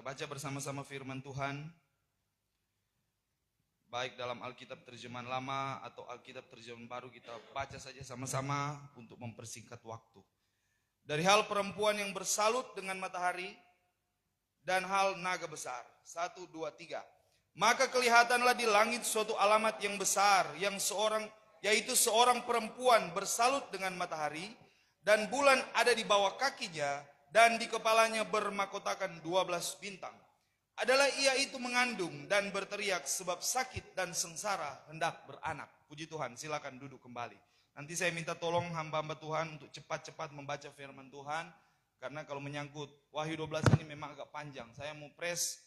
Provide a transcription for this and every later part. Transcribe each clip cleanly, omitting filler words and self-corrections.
baca bersama-sama firman Tuhan, baik dalam Alkitab terjemahan lama atau Alkitab terjemahan baru, kita baca saja sama-sama untuk mempersingkat waktu. Dari hal perempuan yang bersalut dengan matahari dan hal naga besar. 1, 2, 3. Maka kelihatanlah di langit suatu alamat yang besar, yaitu seorang perempuan bersalut dengan matahari, dan bulan ada di bawah kakinya, dan di kepalanya bermahkotakan 12 bintang. Adalah ia itu mengandung dan berteriak sebab sakit dan sengsara hendak beranak. Puji Tuhan, silakan duduk kembali. Nanti saya minta tolong hamba-hamba Tuhan untuk cepat-cepat membaca firman Tuhan. Karena kalau menyangkut Wahyu 12 ini memang agak panjang. Saya mau press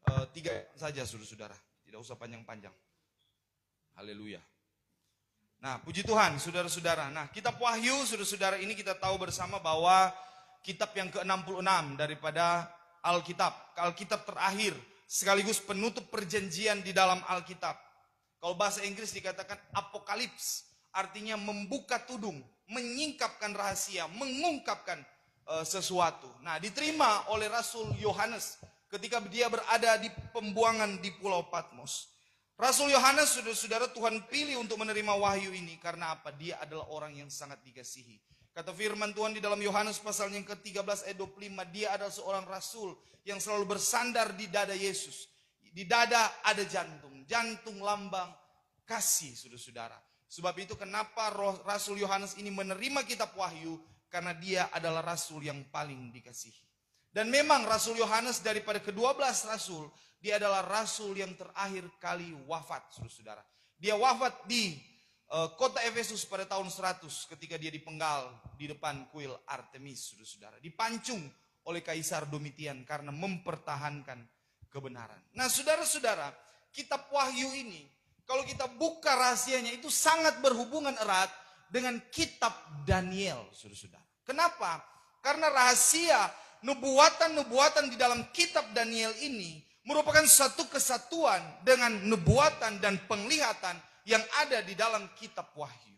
3 saja saudara-saudara. Tidak usah panjang-panjang. Haleluya. Nah, puji Tuhan saudara-saudara. Nah, kitab Wahyu saudara-saudara ini kita tahu bersama bahwa kitab yang ke-66 daripada Alkitab. Alkitab terakhir sekaligus penutup perjanjian di dalam Alkitab. Kalau bahasa Inggris dikatakan apokalips. Artinya membuka tudung, menyingkapkan rahasia, mengungkapkan sesuatu. Nah, diterima oleh Rasul Yohanes ketika dia berada di pembuangan di Pulau Patmos. Rasul Yohanes, saudara-saudara, Tuhan pilih untuk menerima wahyu ini. Karena apa? Dia adalah orang yang sangat dikasihi. Kata firman Tuhan di dalam Yohanes pasal yang ke-13 ayat 25. Dia adalah seorang rasul yang selalu bersandar di dada Yesus. Di dada ada jantung. Jantung lambang kasih, saudara-saudara. Sebab itu kenapa Rasul Yohanes ini menerima kitab Wahyu, karena dia adalah rasul yang paling dikasihi. Dan memang Rasul Yohanes daripada ke-12 rasul, dia adalah rasul yang terakhir kali wafat, saudara-saudara. Dia wafat di kota Efesus pada tahun 100 ketika dia dipenggal di depan kuil Artemis, saudara-saudara. Dipancung oleh Kaisar Domitian karena mempertahankan kebenaran. Nah, saudara-saudara, kitab Wahyu ini, kalau kita buka rahasianya, itu sangat berhubungan erat dengan kitab Daniel, saudara-saudara. Kenapa? Karena rahasia nubuatan-nubuatan di dalam kitab Daniel ini merupakan satu kesatuan dengan nubuatan dan penglihatan yang ada di dalam kitab Wahyu.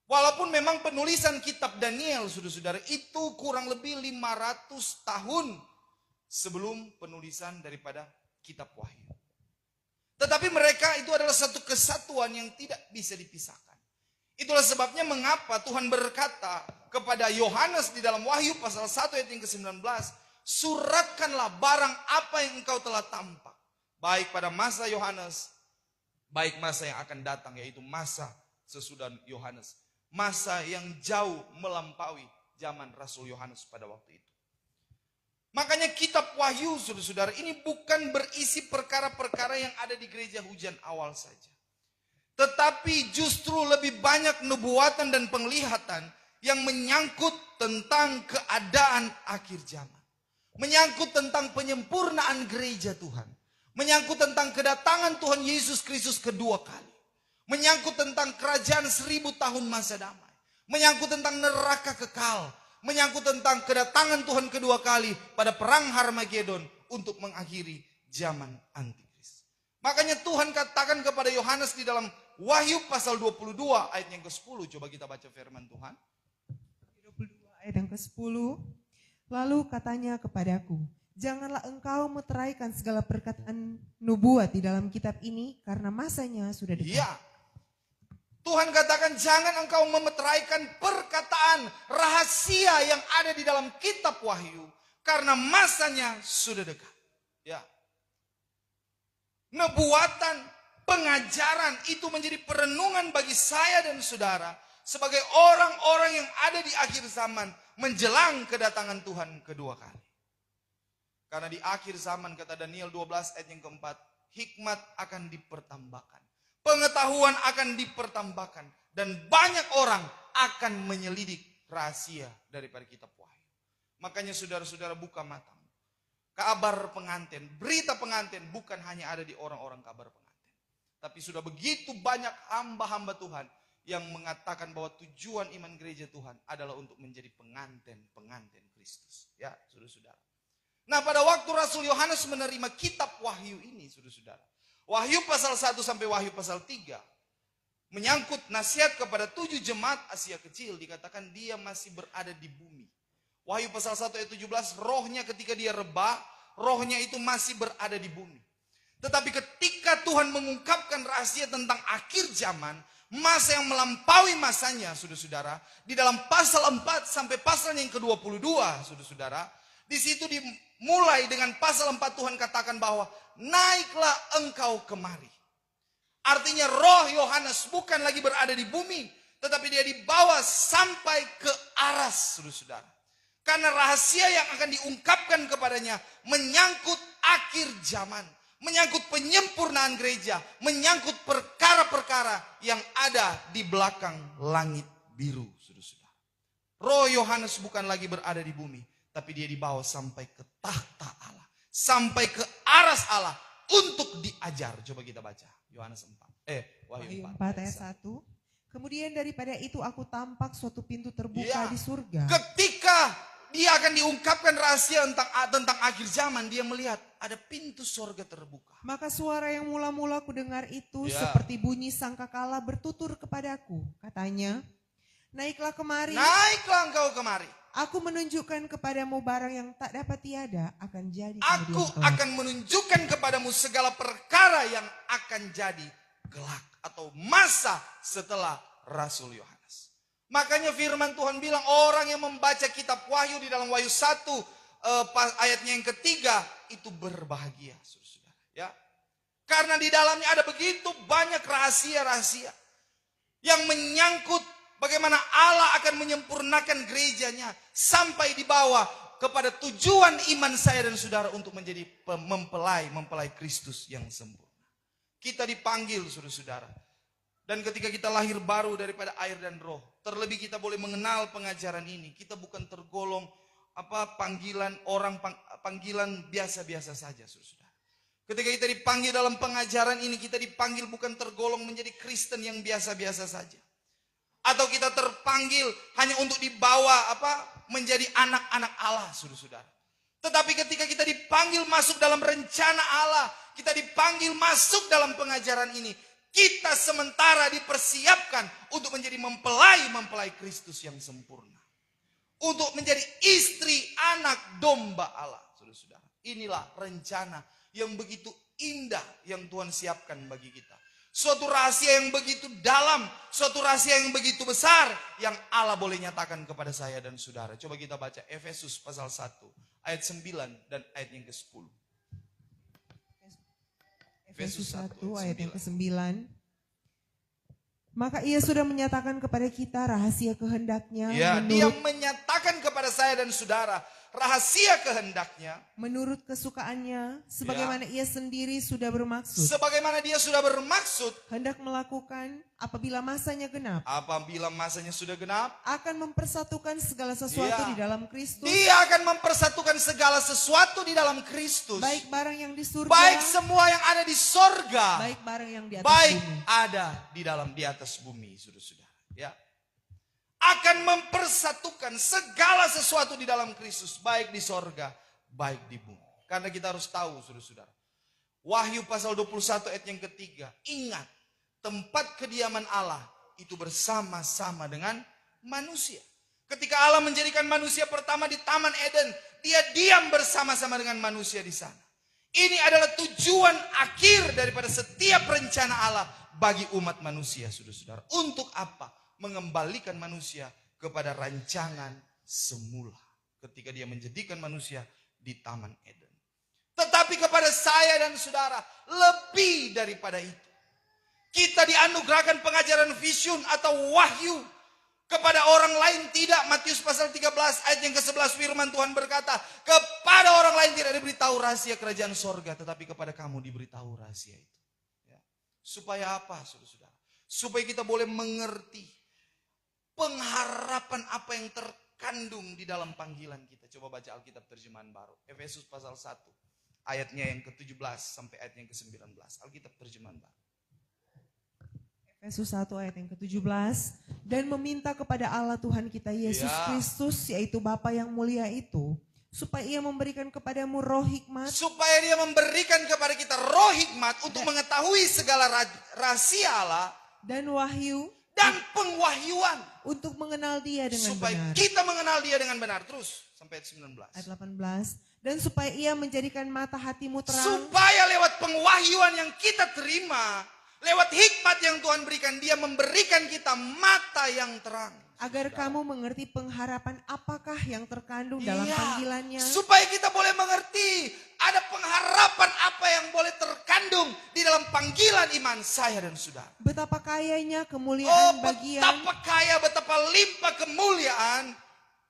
Walaupun memang penulisan kitab Daniel, saudara-saudara, itu kurang lebih 500 tahun sebelum penulisan daripada kitab Wahyu. Tetapi mereka itu adalah satu kesatuan yang tidak bisa dipisahkan. Itulah sebabnya mengapa Tuhan berkata kepada Yohanes di dalam Wahyu pasal 1 ayat yang ke-19, suratkanlah barang apa yang engkau telah tampak, baik pada masa Yohanes, baik masa yang akan datang, yaitu masa sesudah Yohanes. Masa yang jauh melampaui zaman Rasul Yohanes pada waktu itu. Makanya kitab Wahyu, saudara-saudara, ini bukan berisi perkara-perkara yang ada di gereja hujan awal saja. Tetapi justru lebih banyak nubuatan dan penglihatan yang menyangkut tentang keadaan akhir zaman. Menyangkut tentang penyempurnaan gereja Tuhan. Menyangkut tentang kedatangan Tuhan Yesus Kristus kedua kali. Menyangkut tentang kerajaan 1000 tahun masa damai. Menyangkut tentang neraka kekal. Menyangkut tentang kedatangan Tuhan kedua kali pada perang Harmagedon untuk mengakhiri zaman Antikris. Makanya Tuhan katakan kepada Yohanes di dalam Wahyu pasal 22 ayat yang ke-10. Coba kita baca firman Tuhan. 22 ayat yang ke-10. Lalu katanya kepadaku, janganlah engkau meteraikan segala perkataan nubuat di dalam kitab ini, karena masanya sudah dekat. Iya. Tuhan katakan jangan engkau memeteraikan perkataan rahasia yang ada di dalam kitab Wahyu, karena masanya sudah dekat. Ya. Nubuatan, pengajaran itu menjadi perenungan bagi saya dan saudara sebagai orang-orang yang ada di akhir zaman menjelang kedatangan Tuhan kedua kali. Karena di akhir zaman, kata Daniel 12 ayat yang keempat, hikmat akan dipertambahkan. Pengetahuan akan dipertambahkan. Dan banyak orang akan menyelidik rahasia daripada kitab Wahyu. Makanya saudara-saudara, buka matamu. Kabar pengantin, berita pengantin bukan hanya ada di orang-orang kabar pengantin. Tapi sudah begitu banyak hamba-hamba Tuhan yang mengatakan bahwa tujuan iman gereja Tuhan adalah untuk menjadi pengantin Kristus. Ya, saudara-saudara. Nah, pada waktu Rasul Yohanes menerima kitab Wahyu ini, saudara-saudara, Wahyu pasal 1 sampai Wahyu pasal 3 menyangkut nasihat kepada 7 jemaat Asia Kecil, dikatakan dia masih berada di bumi. Wahyu pasal 1 ayat 17, rohnya ketika dia rebah, rohnya itu masih berada di bumi. Tetapi ketika Tuhan mengungkapkan rahasia tentang akhir zaman, masa yang melampaui masanya, saudara-saudara, di dalam pasal 4 sampai pasal yang ke-22, saudara-saudara, di situ dimulai dengan pasal 4 Tuhan katakan bahwa naiklah engkau kemari. Artinya roh Yohanes bukan lagi berada di bumi, tetapi dia dibawa sampai ke aras, saudara-saudara. Karena rahasia yang akan diungkapkan kepadanya menyangkut akhir zaman, menyangkut penyempurnaan gereja, menyangkut perkara-perkara yang ada di belakang langit biru, saudara-saudara. Roh Yohanes bukan lagi berada di bumi, tapi dia dibawa sampai ke tahta Allah, sampai ke aras Allah untuk diajar. Coba kita baca Yohanes 4. Wahyu 4 ayat 1. Kemudian daripada itu aku tampak suatu pintu terbuka Ya, di surga. ketika dia akan diungkapkan rahasia tentang akhir zaman, dia melihat ada pintu sorga terbuka. Maka suara yang mula-mula ku dengar itu Ya. seperti bunyi sangkakala bertutur kepadaku. Katanya, naiklah kemari, Naiklah engkau kemari. aku menunjukkan kepadamu barang yang tak dapat tiada akan jadi Aku kemudian kelak. akan menunjukkan kepadamu segala perkara yang akan jadi kelak atau masa setelah Rasul Yohanes. Makanya firman Tuhan bilang orang yang membaca kitab Wahyu di dalam Wahyu 1 ayatnya yang ketiga itu berbahagia, saudara. Ya. Karena di dalamnya ada begitu banyak rahasia-rahasia yang menyangkut bagaimana Allah akan menyempurnakan gerejanya sampai dibawa kepada tujuan iman saya dan saudara untuk menjadi mempelai Kristus yang sempurna. Kita dipanggil, saudara-saudara. Dan ketika kita lahir baru daripada air dan roh, terlebih kita boleh mengenal pengajaran ini. Kita bukan tergolong panggilan biasa-biasa saja, saudara. Ketika kita dipanggil dalam pengajaran ini, kita dipanggil bukan tergolong menjadi Kristen yang biasa-biasa saja. Atau kita terpanggil hanya untuk dibawa menjadi anak-anak Allah, saudara-saudara. Tetapi ketika kita dipanggil masuk dalam rencana Allah, kita dipanggil masuk dalam pengajaran ini, kita sementara dipersiapkan untuk menjadi mempelai Kristus yang sempurna. Untuk menjadi istri anak domba Allah, saudara-saudara. Inilah rencana yang begitu indah yang Tuhan siapkan bagi kita. Suatu rahasia yang begitu dalam, suatu rahasia yang begitu besar yang Allah boleh nyatakan kepada saya dan saudara. Coba kita baca Efesus pasal 1 ayat 9 dan ayat yang ke-10. Efesus 1 ayat yang ke-9. Maka ia sudah menyatakan kepada kita rahasia kehendaknya. Ya, dia menyatakan kepada saya dan saudara rahasia kehendaknya. Menurut kesukaannya, sebagaimana ia sendiri sudah bermaksud. Sebagaimana dia sudah bermaksud. Hendak melakukan apabila masanya genap. Apabila masanya sudah genap. Akan mempersatukan segala sesuatu di dalam Kristus. Dia akan mempersatukan segala sesuatu di dalam Kristus. Baik barang yang di surga. Baik semua yang ada di sorga. Baik barang yang di atas baik bumi. ada di atas bumi, saudara-saudara. Ya. Akan mempersatukan segala sesuatu di dalam Kristus, baik di sorga, baik di bumi. Karena kita harus tahu, saudara-saudara. Wahyu pasal 21 ayat yang ketiga. Ingat, tempat kediaman Allah itu bersama-sama dengan manusia. Ketika Allah menjadikan manusia pertama di Taman Eden, dia diam bersama-sama dengan manusia di sana. Ini adalah tujuan akhir daripada setiap rencana Allah bagi umat manusia, saudara-saudara. Untuk apa? Mengembalikan manusia kepada rancangan semula. Ketika dia menjadikan manusia di Taman Eden. Tetapi kepada saya dan saudara, lebih daripada itu. Kita dianugerahkan pengajaran vision atau wahyu. Kepada orang lain tidak. Matius pasal 13 ayat yang ke-11 firman Tuhan berkata, kepada orang lain tidak diberitahu rahasia kerajaan sorga, tetapi kepada kamu diberitahu rahasia itu. Ya. Supaya apa, saudara-saudara? Supaya kita boleh mengerti pengharapan apa yang terkandung di dalam panggilan kita. Coba baca Alkitab terjemahan baru. Efesus pasal 1 ayatnya yang ke-17 sampai ayat yang ke-19. Alkitab terjemahan baru. Efesus 1 ayat yang ke-17. Dan meminta kepada Allah Tuhan kita Yesus Kristus, yaitu Bapa yang mulia itu, supaya ia memberikan kepadamu roh hikmat. Supaya dia memberikan kepada kita roh hikmat untuk mengetahui segala rahasia Allah. Dan wahyu. Dan pengwahyuan. Untuk mengenal dia dengan Supaya benar. kita mengenal dia dengan benar. Terus sampai ayat 19. Ayat 18. Dan supaya ia menjadikan mata hatimu terang. Supaya lewat pengwahyuan yang kita terima, lewat hikmat yang Tuhan berikan, dia memberikan kita mata yang terang. Agar kamu mengerti pengharapan apakah yang terkandung dalam Iya, panggilannya. supaya kita boleh mengerti ada pengharapan apa yang boleh terkandung di dalam panggilan iman saya dan saudara. Betapa kayanya Oh, kemuliaan bagian betapa kaya, betapa limpah kemuliaan.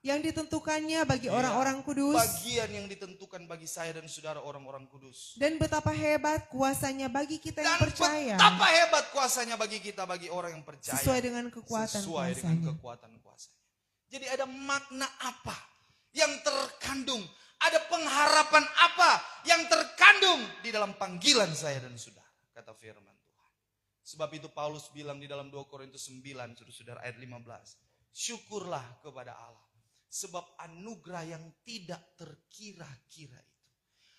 yang ditentukannya bagi Iya, orang-orang kudus. Bagian yang ditentukan bagi saya dan saudara orang-orang kudus. Dan betapa hebat kuasanya bagi kita yang Dan percaya. betapa hebat kuasanya bagi kita, bagi orang yang percaya. Sesuai dengan kekuatan Sesuai dengan kuasanya. kekuatan kuasanya. Jadi ada makna apa yang terkandung? Ada pengharapan apa yang terkandung di dalam panggilan saya dan saudara? Kata firman Tuhan. Sebab itu Paulus bilang di dalam 2 Korintus 9, saudara ayat 15. Syukurlah kepada Allah. Sebab anugerah yang tidak terkira-kira itu.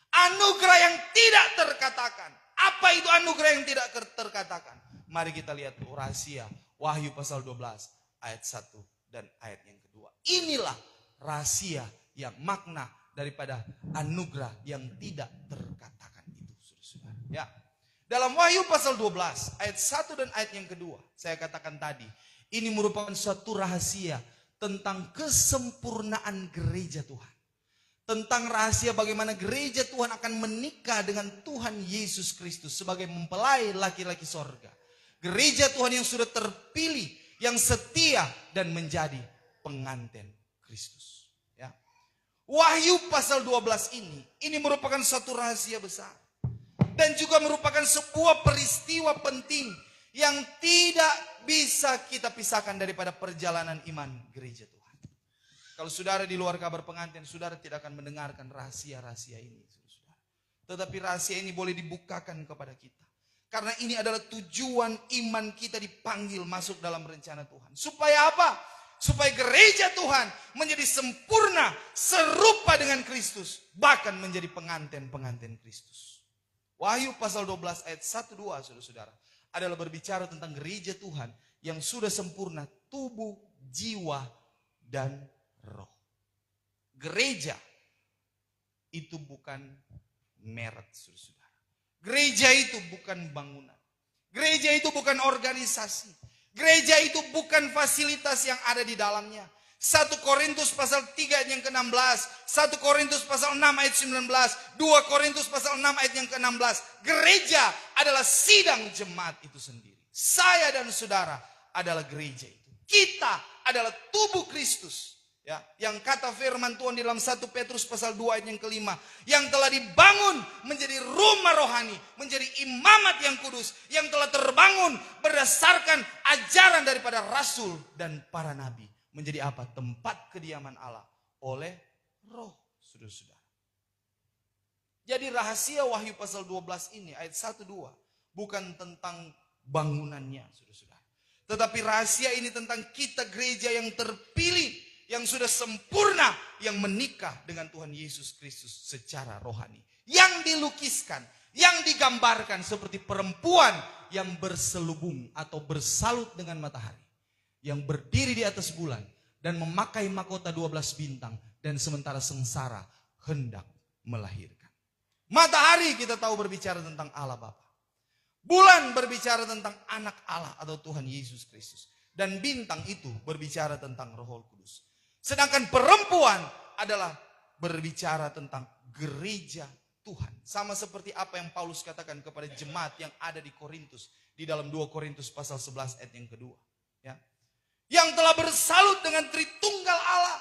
Anugerah yang tidak terkatakan. Apa itu anugerah yang tidak terkatakan? Mari kita lihat rahasia Wahyu pasal 12 ayat 1 dan ayat yang kedua. Inilah rahasia yang makna daripada anugerah yang tidak terkatakan itu, saudara-saudara. Ya. Dalam Wahyu pasal 12 ayat 1 dan ayat yang kedua, saya katakan tadi, ini merupakan suatu rahasia tentang kesempurnaan gereja Tuhan. Tentang rahasia bagaimana gereja Tuhan akan menikah dengan Tuhan Yesus Kristus sebagai mempelai laki-laki sorga. Gereja Tuhan yang sudah terpilih, yang setia dan menjadi pengantin Kristus. Ya. Wahyu pasal 12 ini merupakan suatu rahasia besar. Dan juga merupakan sebuah peristiwa penting yang tidak bisa kita pisahkan daripada perjalanan iman gereja Tuhan. Kalau saudara di luar kabar pengantin, saudara tidak akan mendengarkan rahasia-rahasia ini. Saudara. Tetapi rahasia ini boleh dibukakan kepada kita. Karena ini adalah tujuan iman kita dipanggil masuk dalam rencana Tuhan. Supaya apa? Supaya gereja Tuhan menjadi sempurna, serupa dengan Kristus. Bahkan menjadi pengantin-pengantin Kristus. Wahyu pasal 12 ayat 1-2, saudara-saudara, adalah berbicara tentang gereja Tuhan yang sudah sempurna tubuh, jiwa, dan roh. Gereja itu bukan merek, saudara-saudara. Gereja itu bukan bangunan. Gereja itu bukan organisasi. Gereja itu bukan fasilitas yang ada di dalamnya. 1 Korintus pasal 3 ayat yang ke-16. 1 Korintus pasal 6 ayat 19. 2 Korintus pasal 6 ayat yang ke-16. Gereja adalah sidang jemaat itu sendiri. Saya dan saudara adalah gereja itu. Kita adalah tubuh Kristus. Ya, yang kata firman Tuhan di dalam 1 Petrus pasal 2 ayat yang ke-5. Yang telah dibangun menjadi rumah rohani. Menjadi imamat yang kudus. Yang telah terbangun berdasarkan ajaran daripada rasul dan para nabi. Menjadi apa? Tempat kediaman Allah oleh roh, saudara-saudara. Jadi rahasia Wahyu pasal 12 ini ayat 1-2 bukan tentang bangunannya, saudara-saudara. Tetapi rahasia ini tentang kita gereja yang terpilih, yang sudah sempurna, yang menikah dengan Tuhan Yesus Kristus secara rohani. Yang dilukiskan, yang digambarkan seperti perempuan yang berselubung atau bersalut dengan matahari. Yang berdiri di atas bulan dan memakai mahkota 12 bintang dan sementara sengsara hendak melahirkan. Matahari kita tahu berbicara tentang Allah Bapa. Bulan berbicara tentang anak Allah atau Tuhan Yesus Kristus. Dan bintang itu berbicara tentang Roh Kudus. Sedangkan perempuan adalah berbicara tentang gereja Tuhan. Sama seperti apa yang Paulus katakan kepada jemaat yang ada di Korintus. Di dalam 2 Korintus pasal 11 ayat yang kedua. Ya. Yang telah bersalut dengan Tritunggal Allah.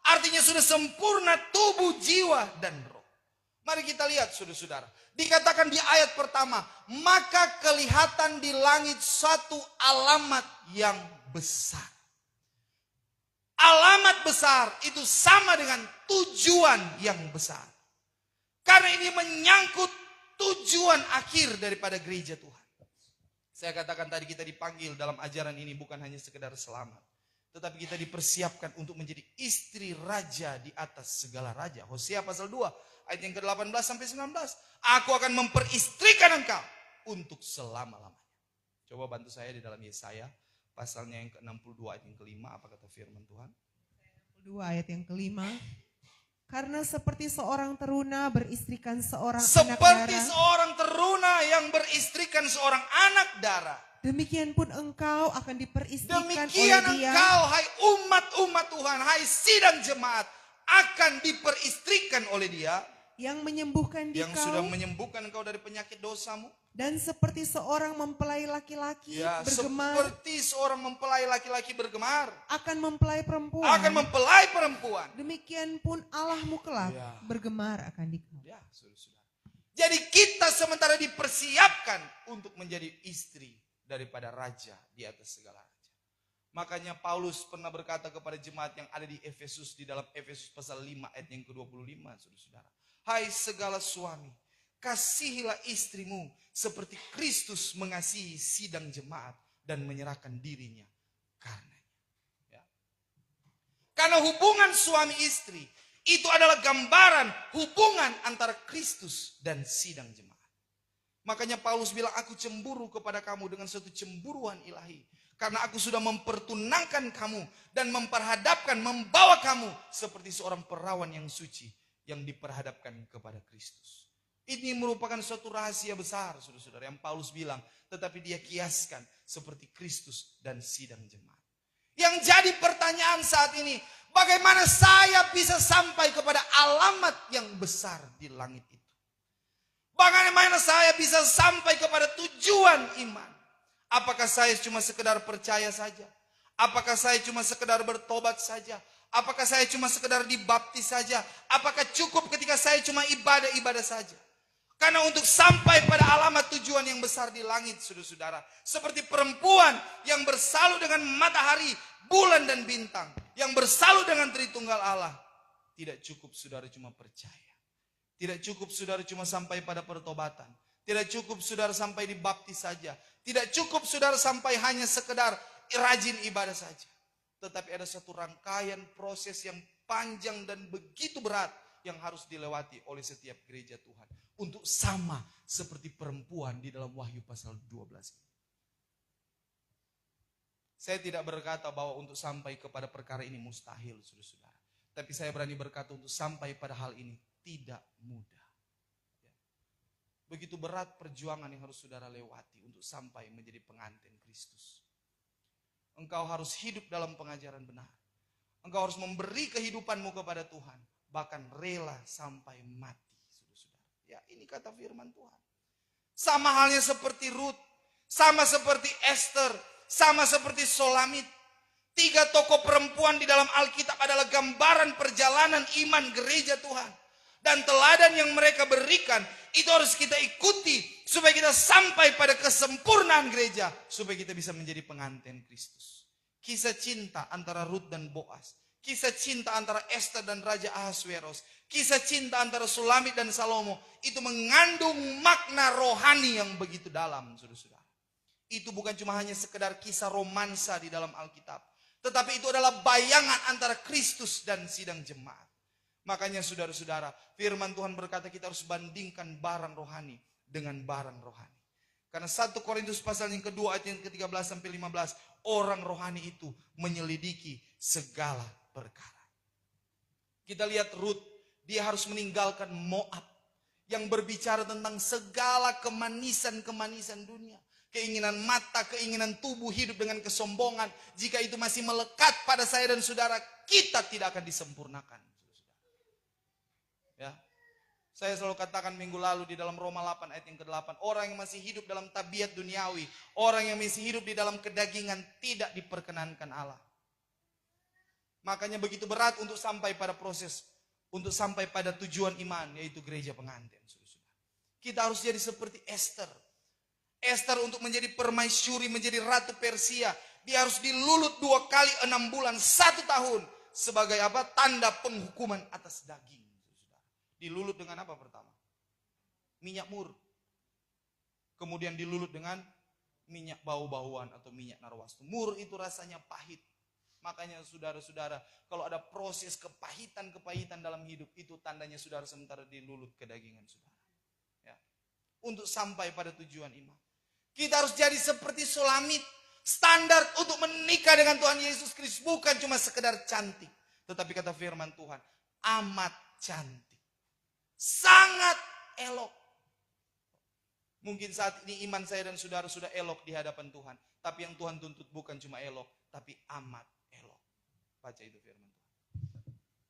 Artinya sudah sempurna tubuh, jiwa, dan roh. Mari kita lihat saudara-saudara. Dikatakan di ayat pertama. Maka kelihatan di langit satu alamat yang besar. Alamat besar itu sama dengan tujuan yang besar. Karena ini menyangkut tujuan akhir daripada gereja Tuhan. Saya katakan tadi kita dipanggil dalam ajaran ini bukan hanya sekedar selamat. Tetapi kita dipersiapkan untuk menjadi istri raja di atas segala raja. Hosea pasal 2 ayat yang ke-18 sampai 19. Aku akan memperistrikan engkau untuk selama-lamanya. Coba bantu saya di dalam Yesaya pasalnya yang ke-62 ayat yang ke-5, apa kata firman Tuhan? 2 ayat yang kelima. Karena seperti seorang teruna beristrikan seorang anak Seperti darah, seorang teruna yang beristrikan seorang anak darah. demikian pun engkau akan diperistrikan Demikian oleh Dia engkau, hai umat-umat Tuhan, hai sidang jemaat, akan diperistrikan oleh Dia yang menyembuhkan yang dikau, sudah menyembuhkan engkau dari penyakit dosamu. dan seperti seorang mempelai laki-laki Ya, bergemar seperti seorang mempelai laki-laki bergemar akan mempelai perempuan. akan mempelai perempuan. Demikian pun Allahmu kelak Ya. bergemar akan dikau. Ya, saudara-saudara. Jadi kita sementara dipersiapkan untuk menjadi istri daripada raja di atas segala raja. Makanya Paulus pernah berkata kepada jemaat yang ada di Efesus, di dalam Efesus pasal 5 ayat yang ke-25, saudara-saudara. Hai segala suami, kasihilah istrimu seperti Kristus mengasihi sidang jemaat dan menyerahkan dirinya karenanya. Ya. Karena hubungan suami istri itu adalah gambaran hubungan antara Kristus dan sidang jemaat. Makanya Paulus bilang, aku cemburu kepada kamu dengan suatu cemburuan ilahi. Karena aku sudah mempertunangkan kamu dan memperhadapkan, membawa kamu seperti seorang perawan yang suci yang diperhadapkan kepada Kristus. Ini merupakan suatu rahasia besar, saudara-saudara, yang Paulus bilang, tetapi dia kiaskan seperti Kristus dan sidang jemaat. Yang jadi pertanyaan saat ini, bagaimana saya bisa sampai kepada alamat yang besar di langit itu? Bagaimana saya bisa sampai kepada tujuan iman? Apakah saya cuma sekedar percaya saja? Apakah saya cuma sekedar bertobat saja? Apakah saya cuma sekedar dibaptis saja? Apakah cukup ketika saya cuma ibadah-ibadah saja? Karena untuk sampai pada alamat tujuan yang besar di langit, saudara-saudara, seperti perempuan yang bersalut dengan matahari, bulan dan bintang, yang bersalut dengan Tritunggal Allah, tidak cukup saudara cuma percaya. Tidak cukup saudara cuma sampai pada pertobatan. Tidak cukup saudara sampai dibaptis saja. Tidak cukup saudara sampai hanya sekedar rajin ibadah saja. Tetapi ada satu rangkaian proses yang panjang dan begitu berat yang harus dilewati oleh setiap gereja Tuhan. Untuk sama seperti perempuan di dalam Wahyu pasal 12. Saya tidak berkata bahwa untuk sampai kepada perkara ini mustahil, saudara-saudara. Tapi saya berani berkata untuk sampai pada hal ini tidak mudah. Begitu berat perjuangan yang harus saudara lewati untuk sampai menjadi pengantin Kristus. Engkau harus hidup dalam pengajaran benar. Engkau harus memberi kehidupanmu kepada Tuhan. Bahkan rela sampai mati. Saudara-saudara. Ya, ini kata firman Tuhan. Sama halnya seperti Ruth. Sama seperti Esther. Sama seperti Solamit. 3 tokoh perempuan di dalam Alkitab adalah gambaran perjalanan iman gereja Tuhan. Dan teladan yang mereka berikan itu harus kita ikuti supaya kita sampai pada kesempurnaan gereja, supaya kita bisa menjadi pengantin Kristus. Kisah cinta antara Ruth dan Boaz, kisah cinta antara Esther dan Raja Ahasveros, kisah cinta antara Sulamit dan Salomo itu mengandung makna rohani yang begitu dalam, saudara-saudara. Itu bukan cuma hanya sekedar kisah romansa di dalam Alkitab, tetapi itu adalah bayangan antara Kristus dan sidang jemaat. Makanya saudara-saudara, firman Tuhan berkata kita harus bandingkan barang rohani dengan barang rohani. Karena 1 Korintus pasal yang kedua ayat yang ke-13 sampai 15, orang rohani itu menyelidiki segala perkara. Kita lihat Ruth, dia harus meninggalkan Moab yang berbicara tentang segala kemanisan-kemanisan dunia. Keinginan mata, keinginan tubuh, hidup dengan kesombongan. Jika itu masih melekat pada saya dan saudara, kita tidak akan disempurnakan. Ya, saya selalu katakan minggu lalu di dalam Roma 8 ayat yang ke-8. Orang yang masih hidup dalam tabiat duniawi, orang yang masih hidup di dalam kedagingan tidak diperkenankan Allah. Makanya begitu berat untuk sampai pada proses, untuk sampai pada tujuan iman, yaitu gereja pengantin. Kita harus jadi seperti Esther. Esther untuk menjadi permaisuri, menjadi ratu Persia, dia harus dilulut 2 kali 6 bulan, 1 tahun. Sebagai apa? Tanda penghukuman atas daging. Dilulut dengan apa pertama? Minyak mur. Kemudian dilulut dengan minyak bau-bauan atau minyak narwastu. Mur itu rasanya pahit. Makanya saudara-saudara, kalau ada proses kepahitan-kepahitan dalam hidup, itu tandanya saudara sementara dilulut kedagingan saudara. Ya. Untuk sampai pada tujuan iman. Kita harus jadi seperti Sulamit. Standar untuk menikah dengan Tuhan Yesus Kristus bukan cuma sekedar cantik. Tetapi kata firman Tuhan, amat cantik. Sangat elok. Mungkin saat ini iman saya dan saudara sudah elok di hadapan Tuhan. Tapi yang Tuhan tuntut bukan cuma elok, tapi amat elok. Baca itu firman Tuhan.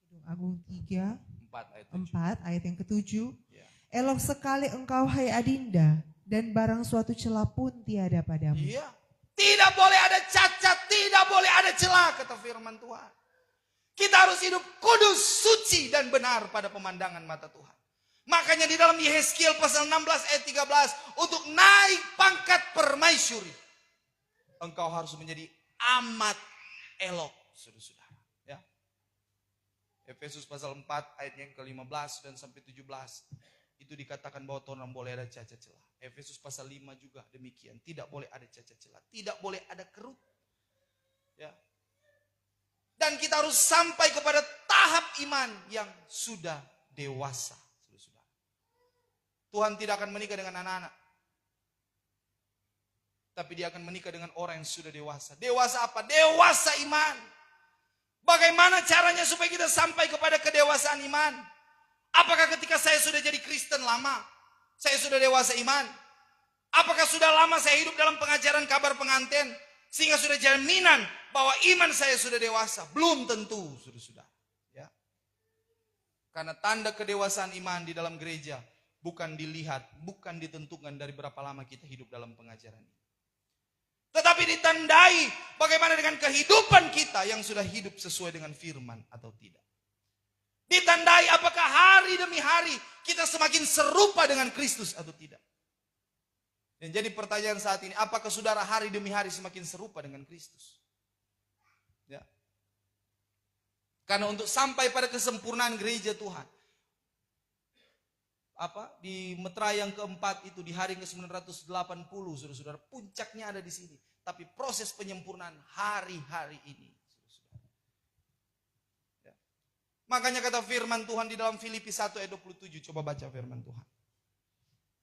Kidung Agung 3, 4 ayat yang ke-7. Ya. Elok sekali engkau hai Adinda, dan barang suatu celah pun tiada padamu. Iya. Tidak boleh ada cacat, tidak boleh ada celah, kata firman Tuhan. Kita harus hidup kudus, suci, dan benar pada pemandangan mata Tuhan. Makanya di dalam Yehezkiel pasal 16 ayat 13, untuk naik pangkat permaisuri, engkau harus menjadi amat elok, saudara-saudara. Ya. Efesus pasal 4 ayat yang ke-15 dan sampai 17. Itu dikatakan bahwa Tuhan boleh ada cacat celah. Efesus pasal 5 juga demikian. Tidak boleh ada cacat celah. Tidak boleh ada keruk. Ya. Dan kita harus sampai kepada tahap iman yang sudah dewasa. Saudara-saudara. Tuhan tidak akan menikah dengan anak-anak. Tapi dia akan menikah dengan orang yang sudah dewasa. Dewasa apa? Dewasa iman. Bagaimana caranya supaya kita sampai kepada kedewasaan iman? Apakah ketika saya sudah jadi Kristen lama, saya sudah dewasa iman? Apakah sudah lama saya hidup dalam pengajaran kabar pengantin, sehingga sudah jaminan bahwa iman saya sudah dewasa? Belum tentu, saudara-saudara. Ya. Karena tanda kedewasaan iman di dalam gereja bukan dilihat, bukan ditentukan dari berapa lama kita hidup dalam pengajaran ini. Tetapi ditandai bagaimana dengan kehidupan kita yang sudah hidup sesuai dengan firman atau tidak. Ditandai apakah hari demi hari kita semakin serupa dengan Kristus atau tidak. Dan jadi pertanyaan saat ini, apakah saudara hari demi hari semakin serupa dengan Kristus? Ya. Karena untuk sampai pada kesempurnaan gereja Tuhan, di meterai yang keempat itu, di hari ke-980, saudara-saudara, puncaknya ada di sini. Tapi proses penyempurnaan hari-hari ini. Makanya kata firman Tuhan di dalam Filipi 1 ayat 27. Coba baca firman Tuhan.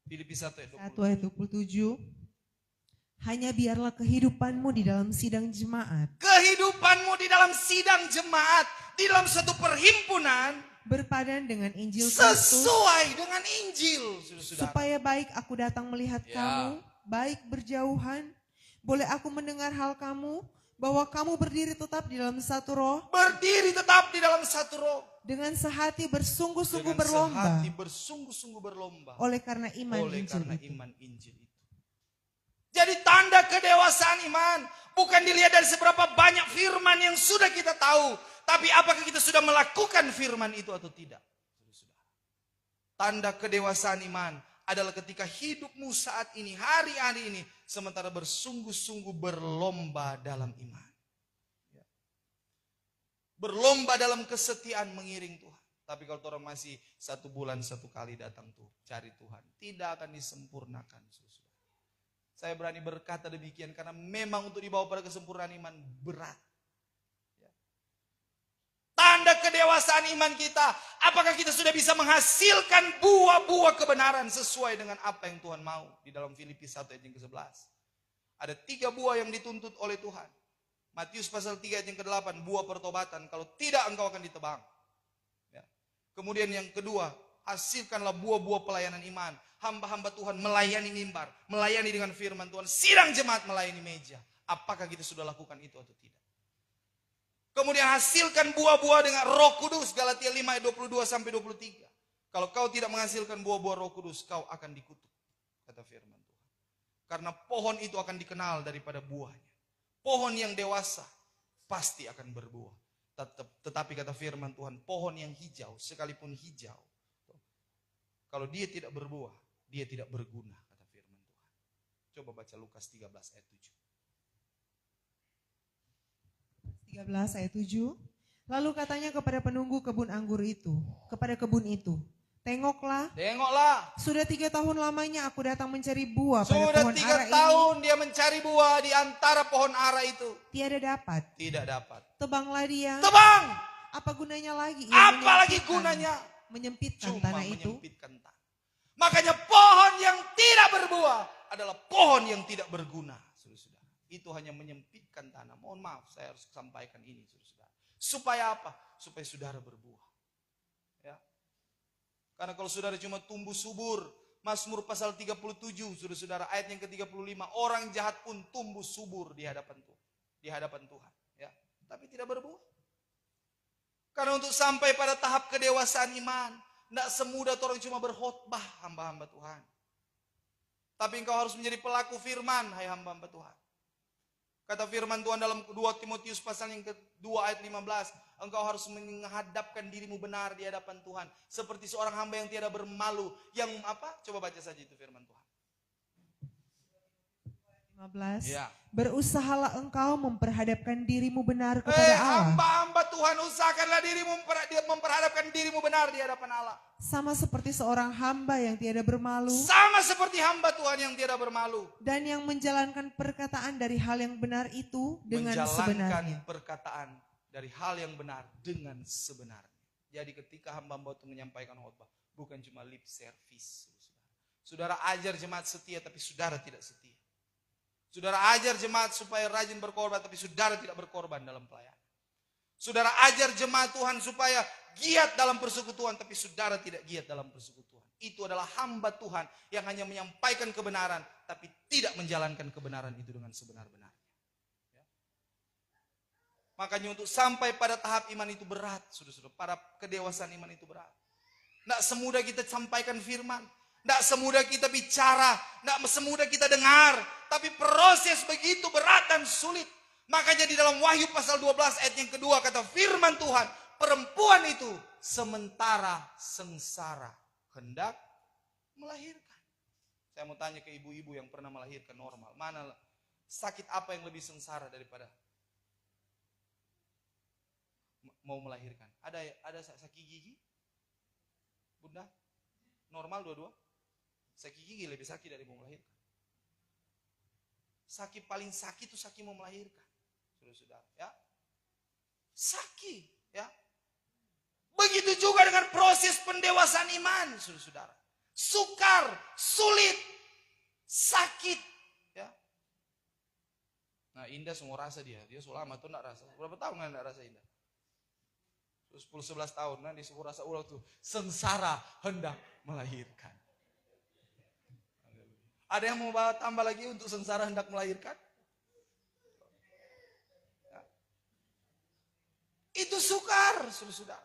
Filipi 1 ayat 27. Hanya biarlah kehidupanmu di dalam sidang jemaat. Kehidupanmu di dalam sidang jemaat. Di dalam satu perhimpunan. Berpadan dengan Injil Kristus. Sesuai dengan Injil. Supaya baik aku datang melihat kamu. Baik berjauhan. Boleh aku mendengar hal kamu. Bahwa kamu berdiri tetap di dalam satu roh. Berdiri tetap di dalam satu roh. Dengan sehati bersungguh-sungguh berlomba. Dengan sehati bersungguh-sungguh berlomba. Oleh karena iman Injil itu. Jadi tanda kedewasaan iman. Bukan dilihat dari seberapa banyak firman yang sudah kita tahu. Tapi apakah kita sudah melakukan firman itu atau tidak. Tanda kedewasaan iman adalah ketika hidupmu saat ini, hari-hari ini, sementara bersungguh-sungguh berlomba dalam iman. Berlomba dalam kesetiaan mengiring Tuhan. Tapi kalau orang masih 1 bulan 1 kali datang tuh cari Tuhan, tidak akan disempurnakan. Saya berani berkata demikian karena memang untuk dibawa pada kesempurnaan iman berat. Tanda kedewasaan iman kita. Apakah kita sudah bisa menghasilkan buah-buah kebenaran sesuai dengan apa yang Tuhan mau. Di dalam Filipi 1 ayat yang ke-11. Ada 3 buah yang dituntut oleh Tuhan. Matius pasal 3 ayat yang ke-8. Buah pertobatan. Kalau tidak engkau akan ditebang. Ya. Kemudian yang kedua. Hasilkanlah buah-buah pelayanan iman. Hamba-hamba Tuhan melayani mimbar. Melayani dengan firman Tuhan. Sidang jemaat melayani meja. Apakah kita sudah lakukan itu atau tidak? Kemudian hasilkan buah-buah dengan Roh Kudus. Galatia 5 ayat 22 sampai 23. Kalau kau tidak menghasilkan buah-buah Roh Kudus, kau akan dikutuk. Kata firman Tuhan. Karena pohon itu akan dikenal daripada buahnya. Pohon yang dewasa pasti akan berbuah. Tetapi kata firman Tuhan, pohon yang hijau, sekalipun hijau, kalau dia tidak berbuah, dia tidak berguna. Kata firman Tuhan. Coba baca Lukas 13 ayat 7. 13 ayat 7. Lalu katanya kepada penunggu kebun anggur itu, kepada kebun itu, tengoklah, sudah 3 tahun lamanya aku datang mencari buah pada pohon ara ini. Sudah 3 tahun dia mencari buah di antara pohon ara itu. Tiada dapat. Tidak dapat. Tebanglah dia. Tebang. Apa gunanya lagi? Apa lagi gunanya? Menyempitkan Cuma tanah itu. menyempitkan tanah. Makanya pohon yang tidak berbuah adalah pohon yang tidak berguna. Itu hanya menyempitkan tanah. Mohon maaf, saya harus sampaikan ini, saudara-saudara. Supaya apa? Supaya saudara berbuah. Ya. Karena kalau saudara cuma tumbuh subur, Mazmur pasal 37, saudara-saudara, ayat yang ke-35, orang jahat pun tumbuh subur di hadapan Tuhan. Di hadapan Tuhan. Ya. Tapi tidak berbuah. Karena untuk sampai pada tahap kedewasaan iman, tidak semudah orang cuma berkhotbah hamba-hamba Tuhan. Tapi engkau harus menjadi pelaku firman, hai hamba-hamba Tuhan. Kata firman Tuhan dalam 2 Timotius pasal yang kedua ayat 15. Engkau harus menghadapkan dirimu benar di hadapan Tuhan. Seperti seorang hamba yang tiada bermalu. Yang apa? Coba baca saja itu firman Tuhan. 15. Ya. Berusahalah engkau memperhadapkan dirimu benar kepada Allah. Hamba-hamba Tuhan, usahakanlah dirimu memperhadapkan dirimu benar di hadapan Allah. Sama seperti seorang hamba yang tiada bermalu. Sama seperti hamba Tuhan yang tiada bermalu. Dan yang menjalankan perkataan dari hal yang benar itu dengan sebenarnya. Menjalankan perkataan dari hal yang benar dengan sebenarnya. Jadi ketika hamba-hamba itu menyampaikan khotbah, bukan cuma lip service. Saudara ajar jemaat setia, tapi saudara tidak setia. Saudara ajar jemaat supaya rajin berkorban, tapi saudara tidak berkorban dalam pelayanan. Saudara ajar jemaat Tuhan supaya giat dalam persekutuan, tapi saudara tidak giat dalam persekutuan. Itu adalah hamba Tuhan yang hanya menyampaikan kebenaran, tapi tidak menjalankan kebenaran itu dengan sebenar-benarnya. Ya. Makanya untuk sampai pada tahap iman itu berat, saudara-saudara. Pada kedewasaan iman itu berat. Tidak semudah kita sampaikan firman. Tidak semudah kita bicara, tidak semudah kita dengar. Tapi proses begitu berat dan sulit. Makanya di dalam Wahyu pasal 12 ayat yang kedua kata firman Tuhan. Perempuan itu sementara sengsara hendak melahirkan. Saya mau tanya ke ibu-ibu yang pernah melahirkan normal. Mana sakit apa yang lebih sengsara daripada mau melahirkan? Ada sakit gigi? Bunda? Normal dua-dua? Sakit gigi lebih sakit dari mau melahirkan. Sakit paling sakit itu sakit mau melahirkan. Saudara-saudara, ya. Sakit, ya. Begitu juga dengan proses pendewasaan iman, saudara-saudara. Sukar, sulit, sakit, ya. Nah, Indah semua rasa dia selama tuh enggak rasa. Berapa tahun enggak rasa Indah? 10-11 tahun, nah dia semua rasa ulang tuh sengsara hendak melahirkan. Ada yang mau tambah lagi untuk sengsara hendak melahirkan? Ya. Itu sukar, saudara.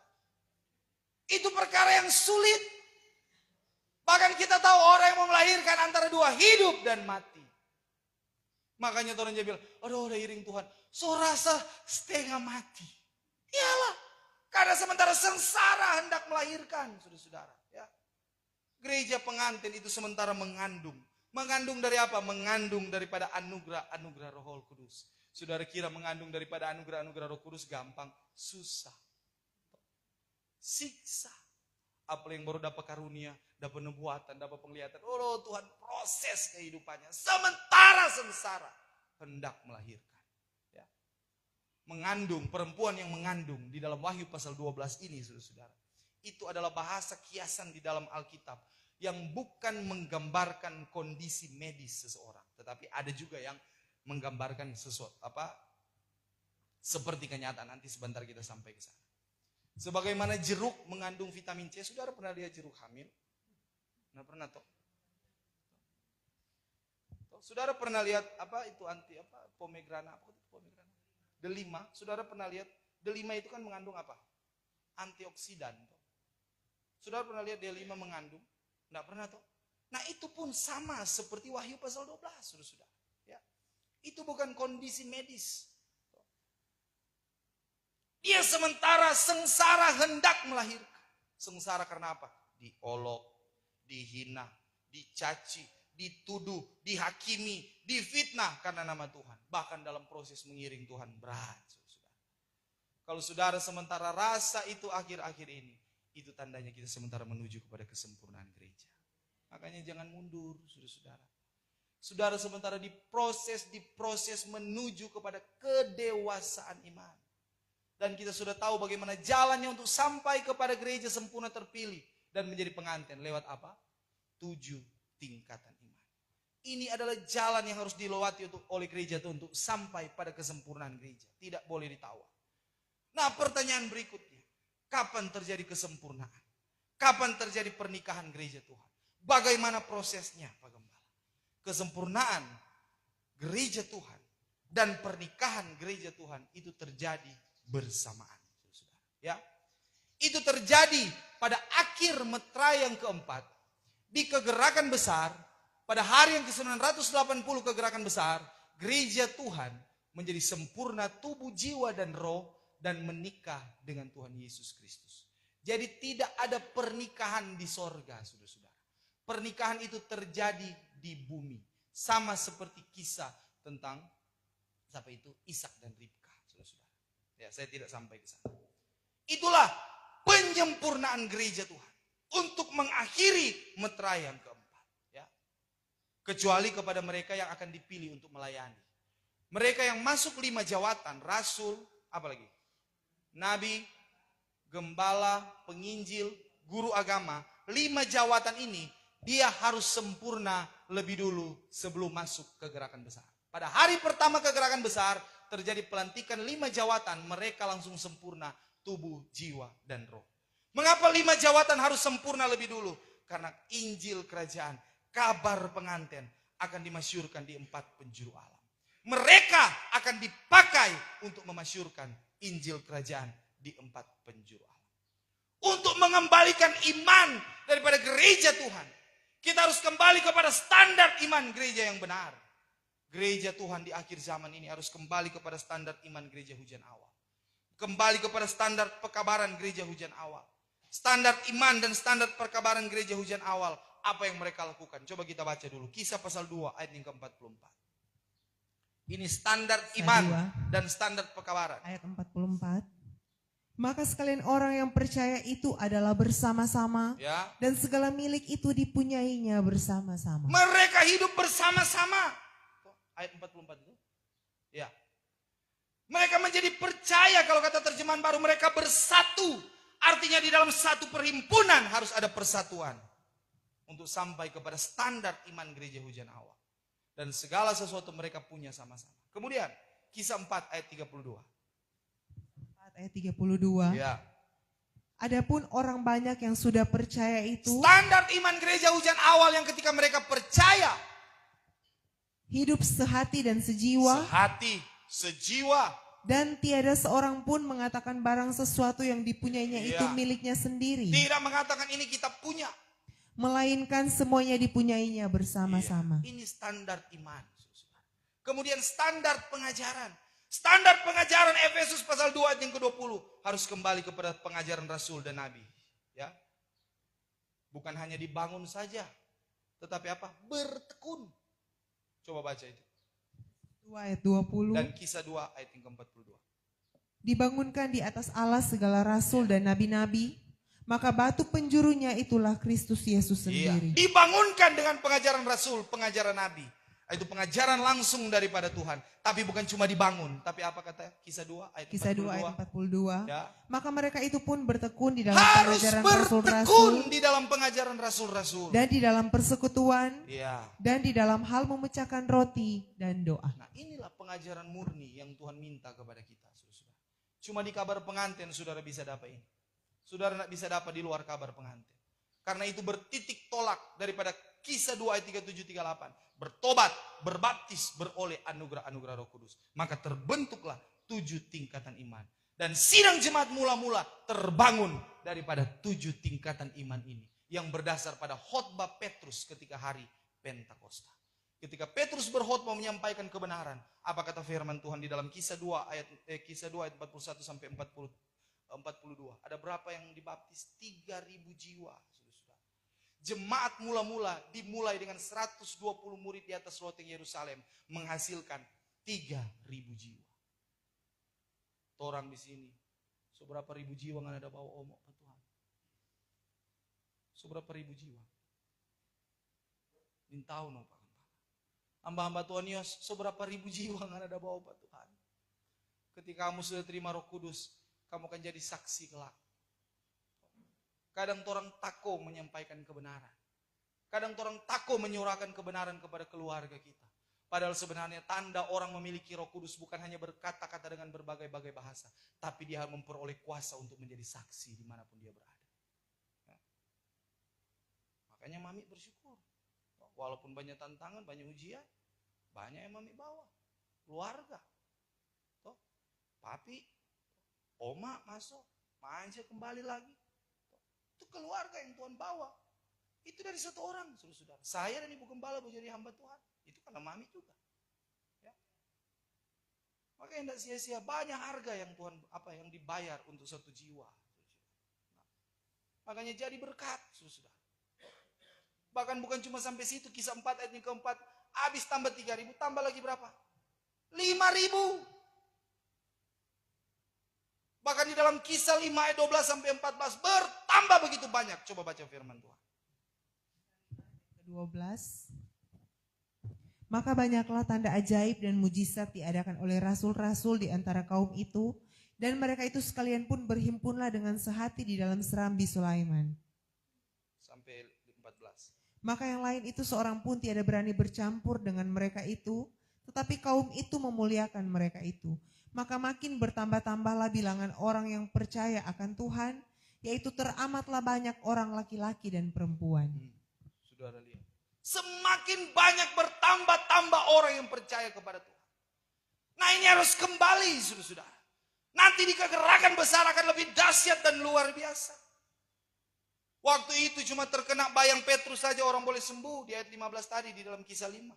Itu perkara yang sulit. Bahkan kita tahu orang yang mau melahirkan antara dua hidup dan mati. Makanya orang bilang, aduh udah iring Tuhan. So rasa setengah mati. Iyalah. Karena sementara sengsara hendak melahirkan, saudara-saudara. Ya. Gereja pengantin itu sementara mengandung. Mengandung dari apa? Mengandung daripada anugerah Roh Kudus. Saudara kira mengandung daripada anugerah Roh Kudus gampang? Susah. Siksa. Apa yang baru dapat karunia, dapat nubuatan, dapat penglihatan. Oh Tuhan proses kehidupannya. Sementara sengsara hendak melahirkan. Ya. Mengandung, perempuan yang mengandung di dalam Wahyu pasal 12 ini, saudara-saudara. Itu adalah bahasa kiasan di dalam Alkitab. Yang bukan menggambarkan kondisi medis seseorang, tetapi ada juga yang menggambarkan sesuatu seperti kenyataan. Nanti sebentar kita sampai ke sana. Sebagaimana jeruk mengandung vitamin C, saudara pernah lihat jeruk hamil? Nggak pernah toh? Saudara pernah lihat pomegranat? Delima, saudara pernah lihat? Delima itu kan mengandung apa? Antioksidan. Saudara pernah lihat delima mengandung? Nggak pernah toh? Nah itu pun sama seperti Wahyu pasal 12, saudara-saudara. Ya. Itu bukan kondisi medis. Dia sementara sengsara hendak melahirkan. Sengsara karena apa? Diolok, dihina, dicaci, dituduh, dihakimi, difitnah karena nama Tuhan. Bahkan dalam proses mengiring Tuhan berat, saudara. Kalau saudara sementara rasa itu akhir-akhir ini, itu tandanya kita sementara menuju kepada kesempurnaan gereja. Makanya jangan mundur, saudara-saudara. Saudara sementara diproses menuju kepada kedewasaan iman. Dan kita sudah tahu bagaimana jalannya untuk sampai kepada gereja sempurna terpilih dan menjadi pengantin. Lewat apa? 7 tingkatan iman. Ini adalah jalan yang harus dilewati oleh gereja itu untuk sampai pada kesempurnaan gereja. Tidak boleh ditawar. Nah, pertanyaan berikutnya. Kapan terjadi kesempurnaan? Kapan terjadi pernikahan gereja Tuhan? Bagaimana prosesnya, Pak Gembala? Kesempurnaan gereja Tuhan dan pernikahan gereja Tuhan itu terjadi bersamaan. Ya, itu terjadi pada akhir meterai yang keempat di kegerakan besar. Pada hari yang ke-980 kegerakan besar, gereja Tuhan menjadi sempurna tubuh, jiwa, dan roh dan menikah dengan Tuhan Yesus Kristus. Jadi tidak ada pernikahan di sorga, saudara-saudara. Pernikahan itu terjadi di bumi. Sama seperti kisah tentang siapa itu? Ishak dan Ribka, saudara-saudara. Ya, saya tidak sampai ke sana. Itulah penyempurnaan gereja Tuhan untuk mengakhiri meterai yang keempat. Kecuali kepada mereka yang akan dipilih untuk melayani. Mereka yang masuk 5 jawatan, rasul, apalagi? Nabi, gembala, penginjil, guru agama. 5 jawatan ini, dia harus sempurna lebih dulu sebelum masuk ke gerakan besar. Pada hari pertama ke gerakan besar, terjadi pelantikan 5 jawatan, mereka langsung sempurna tubuh, jiwa, dan roh. Mengapa 5 jawatan harus sempurna lebih dulu? Karena Injil kerajaan, kabar pengantin akan dimasyurkan di 4 penjuru alam. Mereka akan dipakai untuk memasyurkan Injil kerajaan di 4 penjuru alam. Untuk mengembalikan iman daripada gereja Tuhan, kita harus kembali kepada standar iman gereja yang benar. Gereja Tuhan di akhir zaman ini harus kembali kepada standar iman gereja hujan awal. Kembali kepada standar pekabaran gereja hujan awal. Standar iman dan standar perkabaran gereja hujan awal. Apa yang mereka lakukan? Coba kita baca dulu. Kisah pasal 2 ayat yang ke-44. Ini standar iman dan standar pekabaran. Ayat 44. Maka sekalian orang yang percaya itu adalah bersama-sama. Ya. Dan segala milik itu dipunyainya bersama-sama. Mereka hidup bersama-sama. Ayat 44 itu. Ya. Mereka menjadi percaya, kalau kata terjemahan baru, mereka bersatu. Artinya di dalam satu perhimpunan harus ada persatuan. Untuk sampai kepada standar iman gereja hujan awal. Dan segala sesuatu mereka punya sama-sama. Kemudian kisah 4 ayat 32. 4 ayat 32. Ya. Adapun orang banyak yang sudah percaya itu. Standar iman gereja hujan awal yang ketika mereka percaya. Hidup sehati dan sejiwa. Sehati, sejiwa. Dan tiada seorang pun mengatakan barang sesuatu yang dipunyainya itu miliknya sendiri. Tidak mengatakan ini kita punya. Melainkan semuanya dipunyainya bersama-sama. Ini standar iman. Kemudian standar pengajaran. Standar pengajaran Efesus pasal 2 ayat yang ke-20. Harus kembali kepada pengajaran Rasul dan Nabi. Ya. Bukan hanya dibangun saja. Tetapi apa? Bertekun. Coba baca itu. 2 ayat 20. Dan kisah 2 ayat yang ke-42. Dibangunkan di atas alas segala rasul dan nabi-nabi. Maka batu penjurunya itulah Kristus Yesus sendiri. Dibangunkan dengan pengajaran Rasul, pengajaran Nabi. Itu pengajaran langsung daripada Tuhan. Tapi bukan cuma dibangun. Tapi apa kata kisah 2 ayat 42? Kisah 2 ayat 42. Ya. Maka mereka itu pun bertekun di dalam Harus pengajaran bertekun rasul-rasul. di dalam pengajaran rasul-rasul. Dan di dalam persekutuan. Ya. Dan di dalam hal memecahkan roti dan doa. Nah, inilah pengajaran murni yang Tuhan minta kepada kita. Saudara. Cuma di kabar pengantin saudara bisa dapat ini. Saudara tidak bisa dapat di luar kabar pengantin. Karena itu bertitik tolak daripada kisah 2 ayat 37-38. Bertobat, berbaptis, beroleh anugerah-anugerah Roh Kudus. Maka terbentuklah 7 tingkatan iman. Dan sidang jemaat mula-mula terbangun daripada 7 tingkatan iman ini. Yang berdasar pada khotbah Petrus ketika hari Pentakosta. Ketika Petrus berkhotbah menyampaikan kebenaran. Apa kata firman Tuhan di dalam kisah 2 ayat 41 sampai 42. Ada berapa yang dibaptis? 3.000 jiwa. Jemaat mula-mula dimulai dengan 120 murid di atas loteng Yerusalem. Menghasilkan 3.000 jiwa. Orang di sini. Seberapa ribu jiwa nggak ada bawa omok Pak Tuhan? Seberapa ribu jiwa? Ini tahu no Pak. Hamba-hamba Tuhan Yos, seberapa ribu jiwa nggak ada bawa Pak Tuhan? Ketika kamu sudah terima Roh Kudus, kamu akan jadi saksi kelak. Kadang orang takut menyampaikan kebenaran. Kadang orang takut menyuarakan kebenaran kepada keluarga kita. Padahal sebenarnya tanda orang memiliki Roh Kudus bukan hanya berkata-kata dengan berbagai-bagai bahasa, tapi dia harus memperoleh kuasa untuk menjadi saksi dimanapun dia berada. Ya. Makanya Mami bersyukur. Walaupun banyak tantangan, banyak ujian, banyak yang Mami bawa. Keluarga. Toh, papi, oma masuk, manja kembali lagi. Itu keluarga yang Tuhan bawa. Itu dari satu orang, saudara-saudara. Saya dan Ibu Gembala menjadi hamba Tuhan. Itu karena Mami juga. Ya. Makanya tidak sia-sia, banyak harga yang Tuhan yang dibayar untuk satu jiwa. Nah, makanya jadi berkat, saudara. Bahkan bukan cuma sampai situ, Kisah 4 ayat yang keempat, habis tambah 3.000, tambah lagi berapa? 5.000. Bahkan di dalam Kisah 5 ayat 12 sampai 14 bertambah begitu banyak. Coba baca firman Tuhan. 12. Maka banyaklah tanda ajaib dan mujizat diadakan oleh rasul-rasul di antara kaum itu, dan mereka itu sekalian pun berhimpunlah dengan sehati di dalam serambi Sulaiman. Sampai 14. Maka yang lain itu seorang pun tiada berani bercampur dengan mereka itu, tetapi kaum itu memuliakan mereka itu. Maka makin bertambah-tambahlah bilangan orang yang percaya akan Tuhan, yaitu teramatlah banyak orang laki-laki dan perempuan. Saudara lihat. Semakin banyak bertambah-tambah orang yang percaya kepada Tuhan. Nah ini harus kembali, saudara-saudara. Nanti di kegerakan besar akan lebih dahsyat dan luar biasa. Waktu itu cuma terkena bayang Petrus saja orang boleh sembuh. Di ayat 15 tadi di dalam Kisah 5.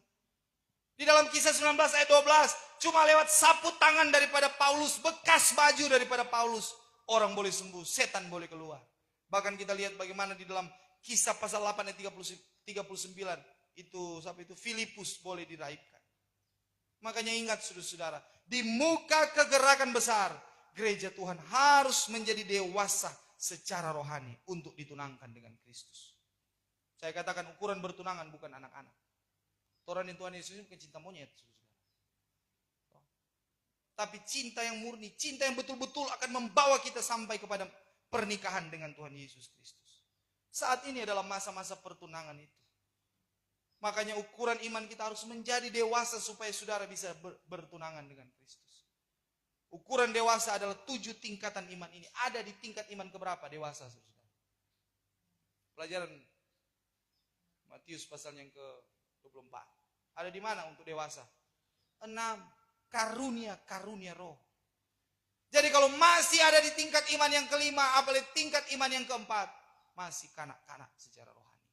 Di dalam Kisah 19 ayat 12. Cuma lewat sapu tangan daripada Paulus. Bekas baju daripada Paulus. Orang boleh sembuh. Setan boleh keluar. Bahkan kita lihat bagaimana di dalam Kisah pasal 8 ayat 39. Itu sampai itu Filipus boleh diraihkan. Makanya ingat saudara-saudara. Di muka kegerakan besar. Gereja Tuhan harus menjadi dewasa secara rohani untuk ditunangkan dengan Kristus. Saya katakan ukuran bertunangan bukan anak-anak. Orang yang Tuhan Yesus bukan cinta monyet. Tapi cinta yang murni, cinta yang betul-betul akan membawa kita sampai kepada pernikahan dengan Tuhan Yesus Kristus. Saat ini adalah masa-masa pertunangan itu. Makanya ukuran iman kita harus menjadi dewasa supaya saudara bisa bertunangan dengan Kristus. Ukuran dewasa adalah 7 tingkatan iman ini. Ada di tingkat iman keberapa dewasa, saudara? Pelajaran Matius pasal yang ke-24. Ada di mana untuk dewasa? 6. Karunia roh. Jadi kalau masih ada di tingkat iman yang kelima, apalagi tingkat iman yang keempat, masih kanak-kanak secara rohani.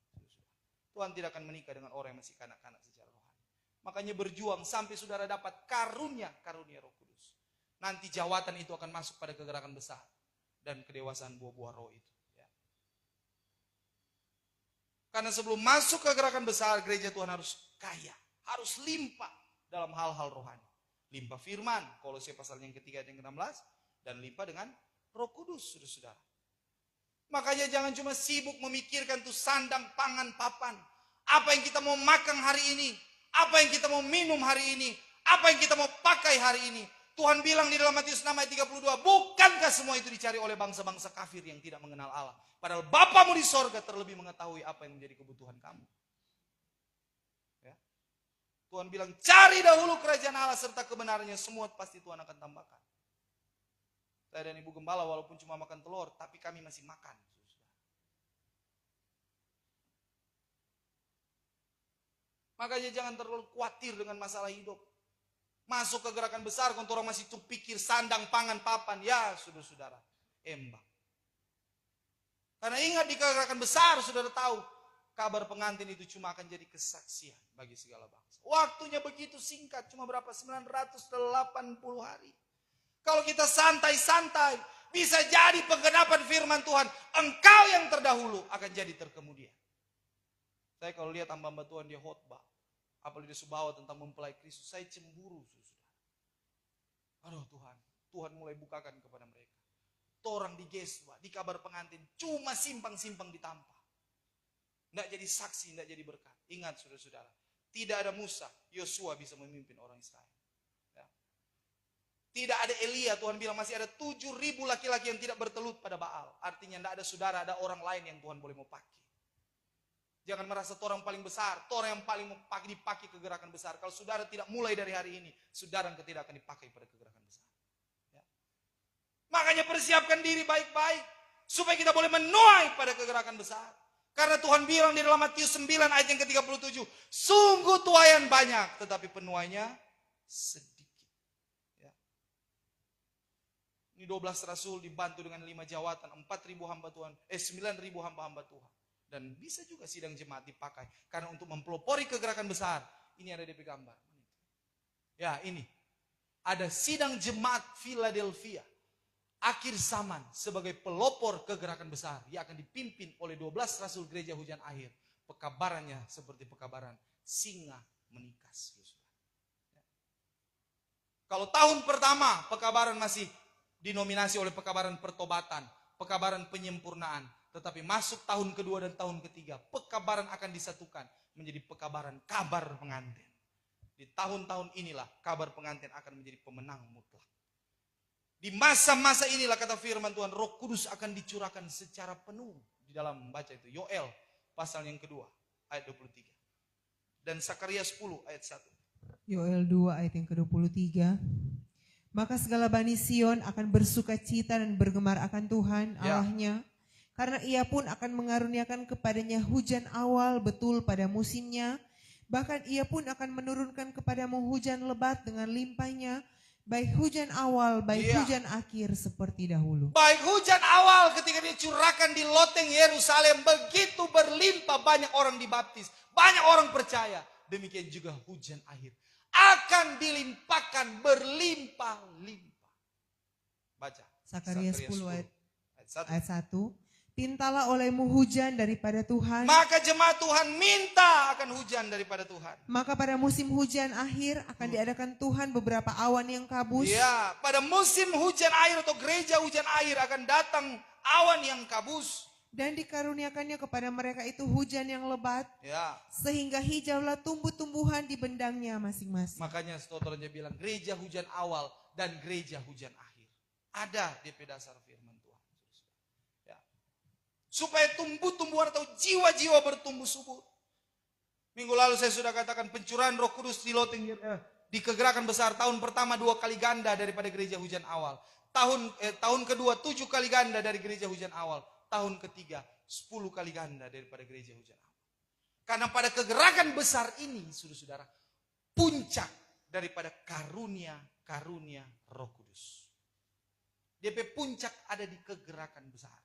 Tuhan tidak akan menikah dengan orang yang masih kanak-kanak secara rohani. Makanya berjuang sampai saudara dapat karunia Roh Kudus. Nanti jawatan itu akan masuk pada kegerakan besar dan kedewasaan buah-buah roh itu. Ya. Karena sebelum masuk ke gerakan besar, gereja Tuhan harus kaya, harus limpah dalam hal-hal rohani. Limpah firman, Kolose pasal yang ketiga dan ke-16, dan limpah dengan Roh Kudus, saudara-saudara. Makanya jangan cuma sibuk memikirkan tuh sandang, pangan, papan. Apa yang kita mau makan hari ini, apa yang kita mau minum hari ini, apa yang kita mau pakai hari ini. Tuhan bilang di dalam Matius 6 ayat 32, bukankah semua itu dicari oleh bangsa-bangsa kafir yang tidak mengenal Allah? Padahal Bapamu di sorga terlebih mengetahui apa yang menjadi kebutuhan kamu. Ya. Tuhan bilang, cari dahulu kerajaan Allah serta kebenarannya, semua pasti Tuhan akan tambahkan. Saya dan Ibu Gembala walaupun cuma makan telur, tapi kami masih makan. Makanya jangan terlalu khawatir dengan masalah hidup. Masuk ke gerakan besar, kalau orang masih pikir sandang, pangan, papan. Ya, saudara-saudara, embang. Karena ingat di gerakan besar, saudara tahu, kabar pengantin itu cuma akan jadi kesaksian bagi segala bangsa. Waktunya begitu singkat, cuma berapa? 980 hari. Kalau kita santai-santai, bisa jadi penggenapan firman Tuhan. Engkau yang terdahulu akan jadi terkemudian. Saya kalau lihat hamba-hamba Tuhan dia khotbah, apalagi dia subawa tentang mempelai Kristus, saya cemburu, saudara. Aduh Tuhan mulai bukakan kepada mereka. Orang di Geswa, di kabar pengantin, cuma simpang-simpang ditampah. Tidak jadi saksi, tidak jadi berkat. Ingat saudara-saudara, tidak ada Musa, Yosua bisa memimpin orang Israel. Ya. Tidak ada Elia, Tuhan bilang masih ada 7.000 laki-laki yang tidak bertelut pada Baal. Artinya tidak ada saudara, ada orang lain yang Tuhan boleh mau pakai. Jangan merasa orang paling besar, orang yang paling dipakai ke gerakan besar. Kalau saudara tidak mulai dari hari ini, saudara tidak akan dipakai pada kegerakan besar. Ya. Makanya persiapkan diri baik-baik, supaya kita boleh menuai pada kegerakan besar. Karena Tuhan bilang di dalam Matius 9 ayat yang ke-37, sungguh tuaian banyak, tetapi penuainya sedikit. Ya. Ini 12 rasul dibantu dengan 5 jawatan, 4.000 hamba Tuhan, 9.000 hamba-hamba Tuhan. Dan bisa juga sidang jemaat dipakai. Karena untuk mempelopori kegerakan besar. Ini ada DP gambar. Ya ini. Ada sidang jemaat Philadelphia. Akhir zaman sebagai pelopor kegerakan besar. Yang akan dipimpin oleh 12 rasul gereja hujan akhir. Pekabarannya seperti pekabaran singa menikas. Kalau tahun pertama pekabaran masih dinominasi oleh pekabaran pertobatan. Pekabaran penyempurnaan. Tetapi masuk tahun kedua dan tahun ketiga, pekabaran akan disatukan menjadi pekabaran kabar pengantin. Di tahun-tahun inilah kabar pengantin akan menjadi pemenang mutlak. Di masa-masa inilah kata firman Tuhan, Roh Kudus akan dicurahkan secara penuh. Di dalam membaca itu, Yoel pasal yang kedua ayat 23. Dan Sakaria 10 ayat 1. Yoel 2 ayat yang ke-23. Maka segala Bani Sion akan bersuka cita dan bergemar akan Tuhan Allahnya. Karena ia pun akan mengaruniakan kepadanya hujan awal betul pada musimnya. Bahkan ia pun akan menurunkan kepadamu hujan lebat dengan limpahnya. Baik hujan awal, baik hujan akhir seperti dahulu. Baik hujan awal ketika dicurahkan di loteng Yerusalem. Begitu berlimpah banyak orang dibaptis. Banyak orang percaya. Demikian juga hujan akhir. Akan dilimpahkan berlimpah-limpah. Baca. Sakaria 10 ayat 1. Pintalah olehmu hujan daripada Tuhan. Maka jemaat Tuhan minta akan hujan daripada Tuhan. Maka pada musim hujan akhir akan diadakan Tuhan beberapa awan yang kabus. Ya, pada musim hujan air atau gereja hujan air akan datang awan yang kabus. Dan dikaruniakannya kepada mereka itu hujan yang lebat. Ya. Sehingga hijaulah tumbuh-tumbuhan di bendangnya masing-masing. Makanya saudaranya bilang gereja hujan awal dan gereja hujan akhir. Ada di dasar firman Tuhan. Ya. Supaya tumbuh-tumbuhan atau jiwa-jiwa bertumbuh subur. Minggu lalu saya sudah katakan pencurahan Roh Kudus di loteng di kegerakan besar tahun pertama 2 kali ganda daripada gereja hujan awal. Tahun kedua 7 kali ganda dari gereja hujan awal. Tahun ketiga 10 kali ganda daripada gereja hujan awal. Karena pada kegerakan besar ini saudara-saudara, puncak daripada karunia Roh Kudus. DP puncak ada di kegerakan besar.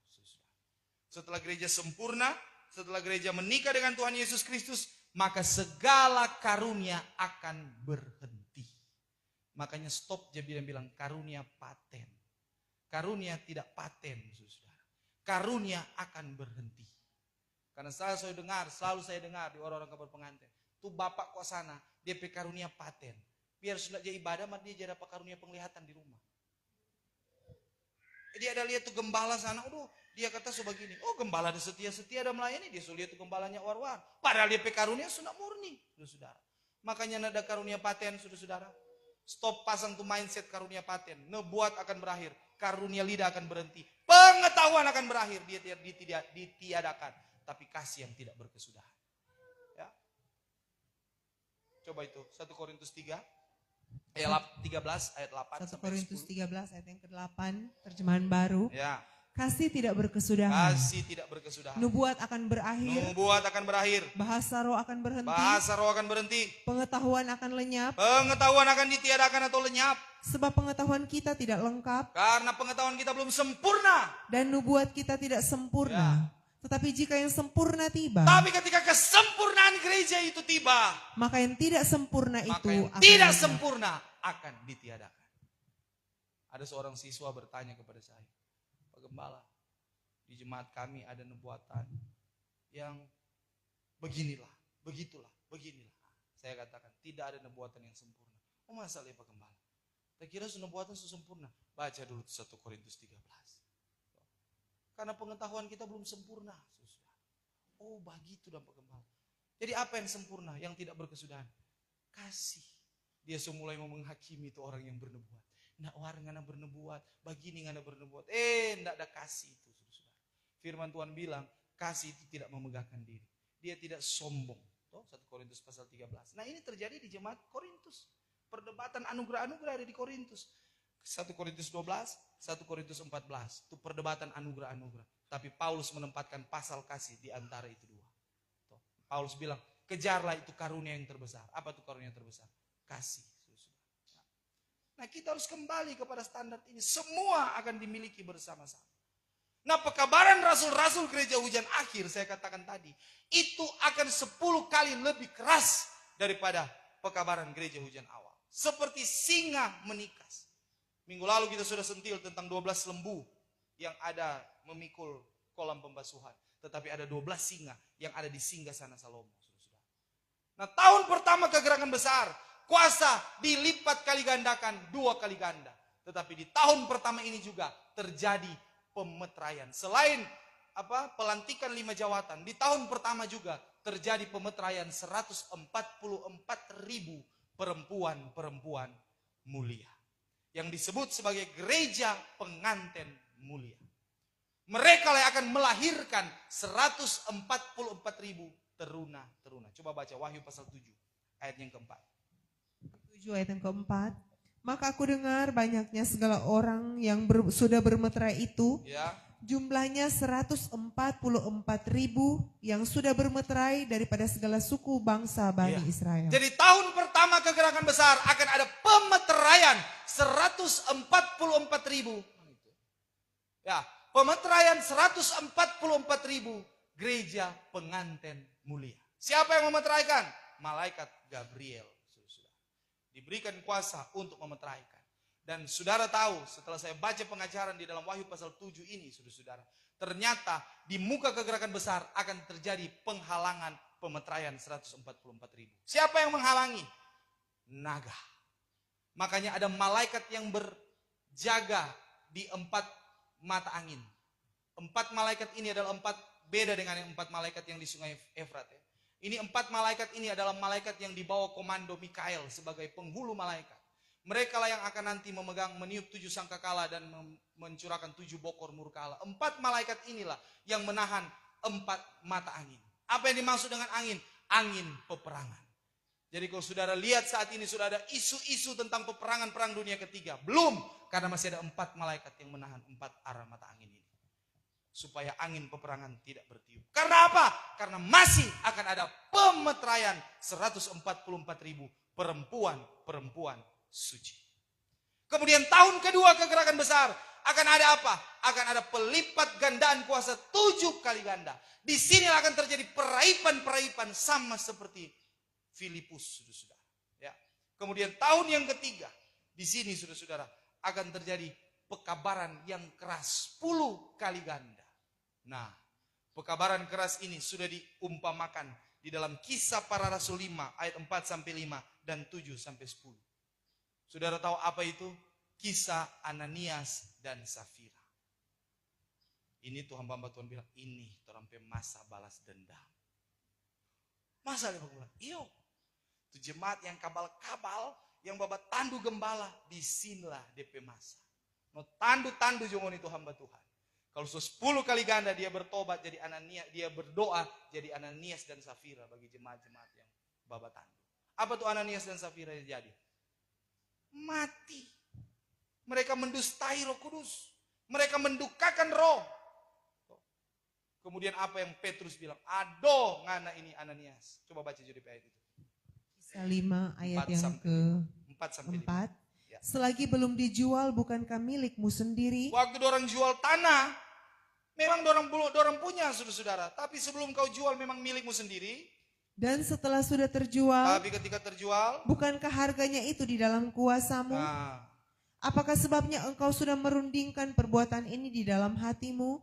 Setelah gereja sempurna, setelah gereja menikah dengan Tuhan Yesus Kristus, maka segala karunia akan berhenti. Makanya stop dia bilang karunia paten. Karunia tidak paten, saudara. Karunia akan berhenti. Karena selalu saya dengar di orang-orang kabar pengantin. Tuh bapak kok sana, dia karunia paten. Biar sudah jadi ibadah, maka dia dapat karunia penglihatan di rumah. Dia ada lihat tuh gembala sana, dia kata sebegini, gembala ada setia-setia dan melayani, dia sudah lihat tuh gembalanya war-war. Padahal dia karunia sudah murni, saudara. Makanya ada karunia paten, saudara. Stop pasang tuh mindset karunia paten. Nebuat akan berakhir, karunia lidah akan berhenti, pengetahuan akan berakhir, dia ditiadakan. Tapi kasih yang tidak berkesudahan. Ya. Coba itu 1 Korintus 3 ayat 13 ayat 8 1 sampai Korintus 10. 13 ayat yang ke-8 terjemahan baru. Ya. Kasih tidak berkesudahan. Kasih tidak berkesudahan. Nubuat akan berakhir. Nubuat akan berakhir. Bahasa roh akan berhenti. Bahasa roh akan berhenti. Pengetahuan akan lenyap. Pengetahuan akan ditiadakan atau lenyap. Sebab pengetahuan kita tidak lengkap. Karena pengetahuan kita belum sempurna. Dan nubuat kita tidak sempurna. Tetapi jika yang sempurna tiba. Tapi ketika kesempurnaan gereja itu tiba. Maka yang tidak sempurna maka itu yang akan tidak lenyap. sempurna akan ditiadakan. Ada seorang siswa bertanya kepada saya. Pak Gembala, di jemaat kami ada nubuatan yang beginilah, begitulah, beginilah. Saya katakan tidak ada nubuatan yang sempurna. Masa ya Pak Gembala? Saya kira nubuatan sempurna. Baca dulu 1 Korintus 13. Karena pengetahuan kita belum sempurna. Begitu dan Pak Gembala. Jadi apa yang sempurna, yang tidak berkesudahan? Kasih. Dia semulai mau menghakimi itu orang yang bernubuat. Nggak orang ngana bernubuat, begini ngana bernubuat. Nggak ada kasih itu. Firman Tuhan bilang, kasih itu tidak memegahkan diri. dia tidak sombong. Tuh, 1 Korintus pasal 13. Nah, ini terjadi di jemaat Korintus. Perdebatan anugerah-anugerah ada di Korintus. 1 Korintus 12, 1 Korintus 14. Itu perdebatan anugerah-anugerah. Tapi Paulus menempatkan pasal kasih di antara itu dua. Tuh, Paulus bilang, kejarlah itu karunia yang terbesar. Apa itu karunia yang terbesar? Kasih. Nah, kita harus kembali kepada standar ini. Semua akan dimiliki bersama-sama. Nah, pekabaran rasul-rasul gereja hujan akhir, saya katakan tadi, itu akan 10 kali lebih keras daripada pekabaran gereja hujan awal. Seperti singa menikas. Minggu lalu kita sudah sentil tentang 12 lembu yang ada memikul kolam pembasuhan. Tetapi ada 12 singa yang ada di singgasana Salomo. Nah, tahun pertama kegerakan besar, kuasa dilipat kali gandakan 2 kali ganda. Tetapi di tahun pertama ini juga terjadi pemeteraian. Selain pelantikan 5 jawatan, di tahun pertama juga terjadi pemeteraian 144.000 perempuan-perempuan mulia. Yang disebut sebagai gereja pengantin mulia. Mereka yang akan melahirkan 144.000 teruna-teruna. Coba baca Wahyu pasal 7 ayat yang keempat. 7 ayat yang keempat. Maka aku dengar banyaknya segala orang yang sudah bermeterai itu. Ya. Jumlahnya 144.000 yang sudah bermeterai daripada segala suku bangsa Bani Israel. Jadi tahun pertama kegerakan besar akan ada pemeteraian 144.000. Ya, pemeteraian 144.000 gereja pengantin mulia. Siapa yang memeteraikan? Malaikat Gabriel. Diberikan kuasa untuk memeteraikan. Dan saudara tahu, setelah saya baca pengajaran di dalam Wahyu pasal 7 ini, saudara, ternyata di muka kegerakan besar akan terjadi penghalangan pemeteraian 144.000. Siapa yang menghalangi? Naga. Makanya ada malaikat yang berjaga di 4 mata angin. 4 malaikat ini adalah 4 beda dengan yang 4 malaikat yang di sungai Efrat. Ini 4 malaikat ini adalah malaikat yang dibawa komando Mikael sebagai penghulu malaikat. Mereka lah yang akan nanti meniup 7 sangkakala dan mencurahkan 7 bokor murka Allah. 4 malaikat inilah yang menahan 4 mata angin. Apa yang dimaksud dengan angin? Angin peperangan. Jadi kalau saudara lihat saat ini sudah ada isu-isu tentang peperangan perang dunia ketiga. Belum, karena masih ada 4 malaikat yang menahan 4 arah mata angin ini. Supaya angin peperangan tidak bertiup. Karena apa? Karena masih akan ada pemeteraian 144.000 perempuan-perempuan suci. Kemudian tahun kedua kegerakan besar akan ada apa? Akan ada pelipat gandaan kuasa 7 kali ganda. Di sini akan terjadi peraipan-peraipan sama seperti Filipus, saudara. Ya. Kemudian tahun yang ketiga, di sini saudara-saudara akan terjadi pekabaran yang keras 10 kali ganda. Nah, pekabaran keras ini sudah diumpamakan di dalam Kisah Para Rasul 5 ayat 4-5 dan 7-10. Saudara tahu apa itu? Kisah Ananias dan Safira. Ini Tuhan hamba Tuhan bilang, ini terampai masa balas dendam. Masa dia bilang, iyo. Itu jemaat yang kabal-kabal, yang babat tandu gembala, disinilah DP masa. No tandu-tandu jomon itu hamba Tuhan. Kalau 10 kali ganda dia bertobat jadi Ananias, dia berdoa jadi Ananias dan Safira bagi jemaat-jemaat yang babat tandu. Apa tuh Ananias dan Safira yang jadi? Mati. Mereka mendustai Roh Kudus. Mereka mendukakan Roh. Kemudian apa yang Petrus bilang? Ado ngana ini Ananias. Coba baca jadi ayat itu. Kisah 5 ayat yang ke-4. Ya. Selagi belum dijual, bukankah milikmu sendiri? Waktu dorang jual tanah, memang dorang punya saudara-saudara. Tapi sebelum kau jual memang milikmu sendiri. Dan setelah sudah terjual, Tapi ketika terjual, bukankah harganya itu di dalam kuasamu? nah, Apakah sebabnya engkau sudah merundingkan perbuatan ini di dalam hatimu?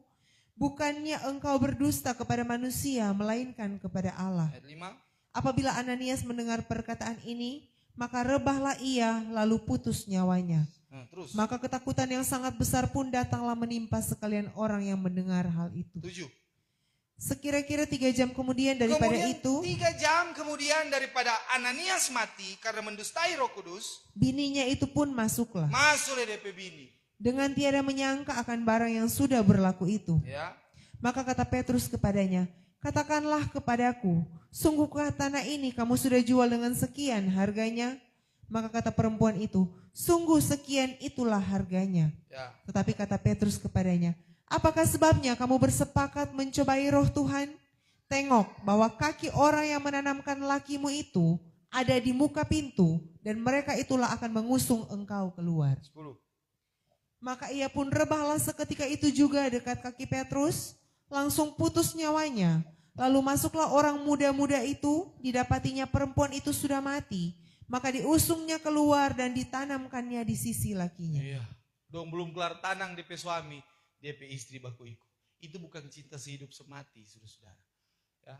Bukannya engkau berdusta kepada manusia, melainkan kepada Allah. ayat 5. Apabila Ananias mendengar perkataan ini, maka rebahlah ia, lalu putus nyawanya. Nah, terus. Maka ketakutan yang sangat besar pun datanglah menimpa sekalian orang yang mendengar hal itu. 7. Sekira-kira 3 jam kemudian daripada Kemudian itu, 3 jam kemudian daripada Ananias mati karena mendustai Roh Kudus, bininya itu pun masuklah. masuklah DP bini. Dengan tiada menyangka akan barang yang sudah berlaku itu. Ya. Maka kata Petrus kepadanya, Katakanlah kepadaku, sungguhkah tanah ini kamu sudah jual dengan sekian harganya? Maka kata perempuan itu, sungguh sekian itulah harganya. Ya. Tetapi kata Petrus kepadanya, apakah sebabnya kamu bersepakat mencobai roh Tuhan? Tengok bahwa kaki orang yang menanamkan lakimu itu ada di muka pintu, dan mereka itulah akan mengusung engkau keluar. 10. Maka ia pun rebahlah seketika itu juga dekat kaki Petrus, langsung putus nyawanya. Lalu masuklah orang muda-muda itu, didapatinya perempuan itu sudah mati. Maka diusungnya keluar dan ditanamkannya di sisi lakinya. Iya. Dong belum kelar tanang DP suami, DP istri baku ikut. Itu bukan cinta sehidup semati, saudara-saudara. Ya.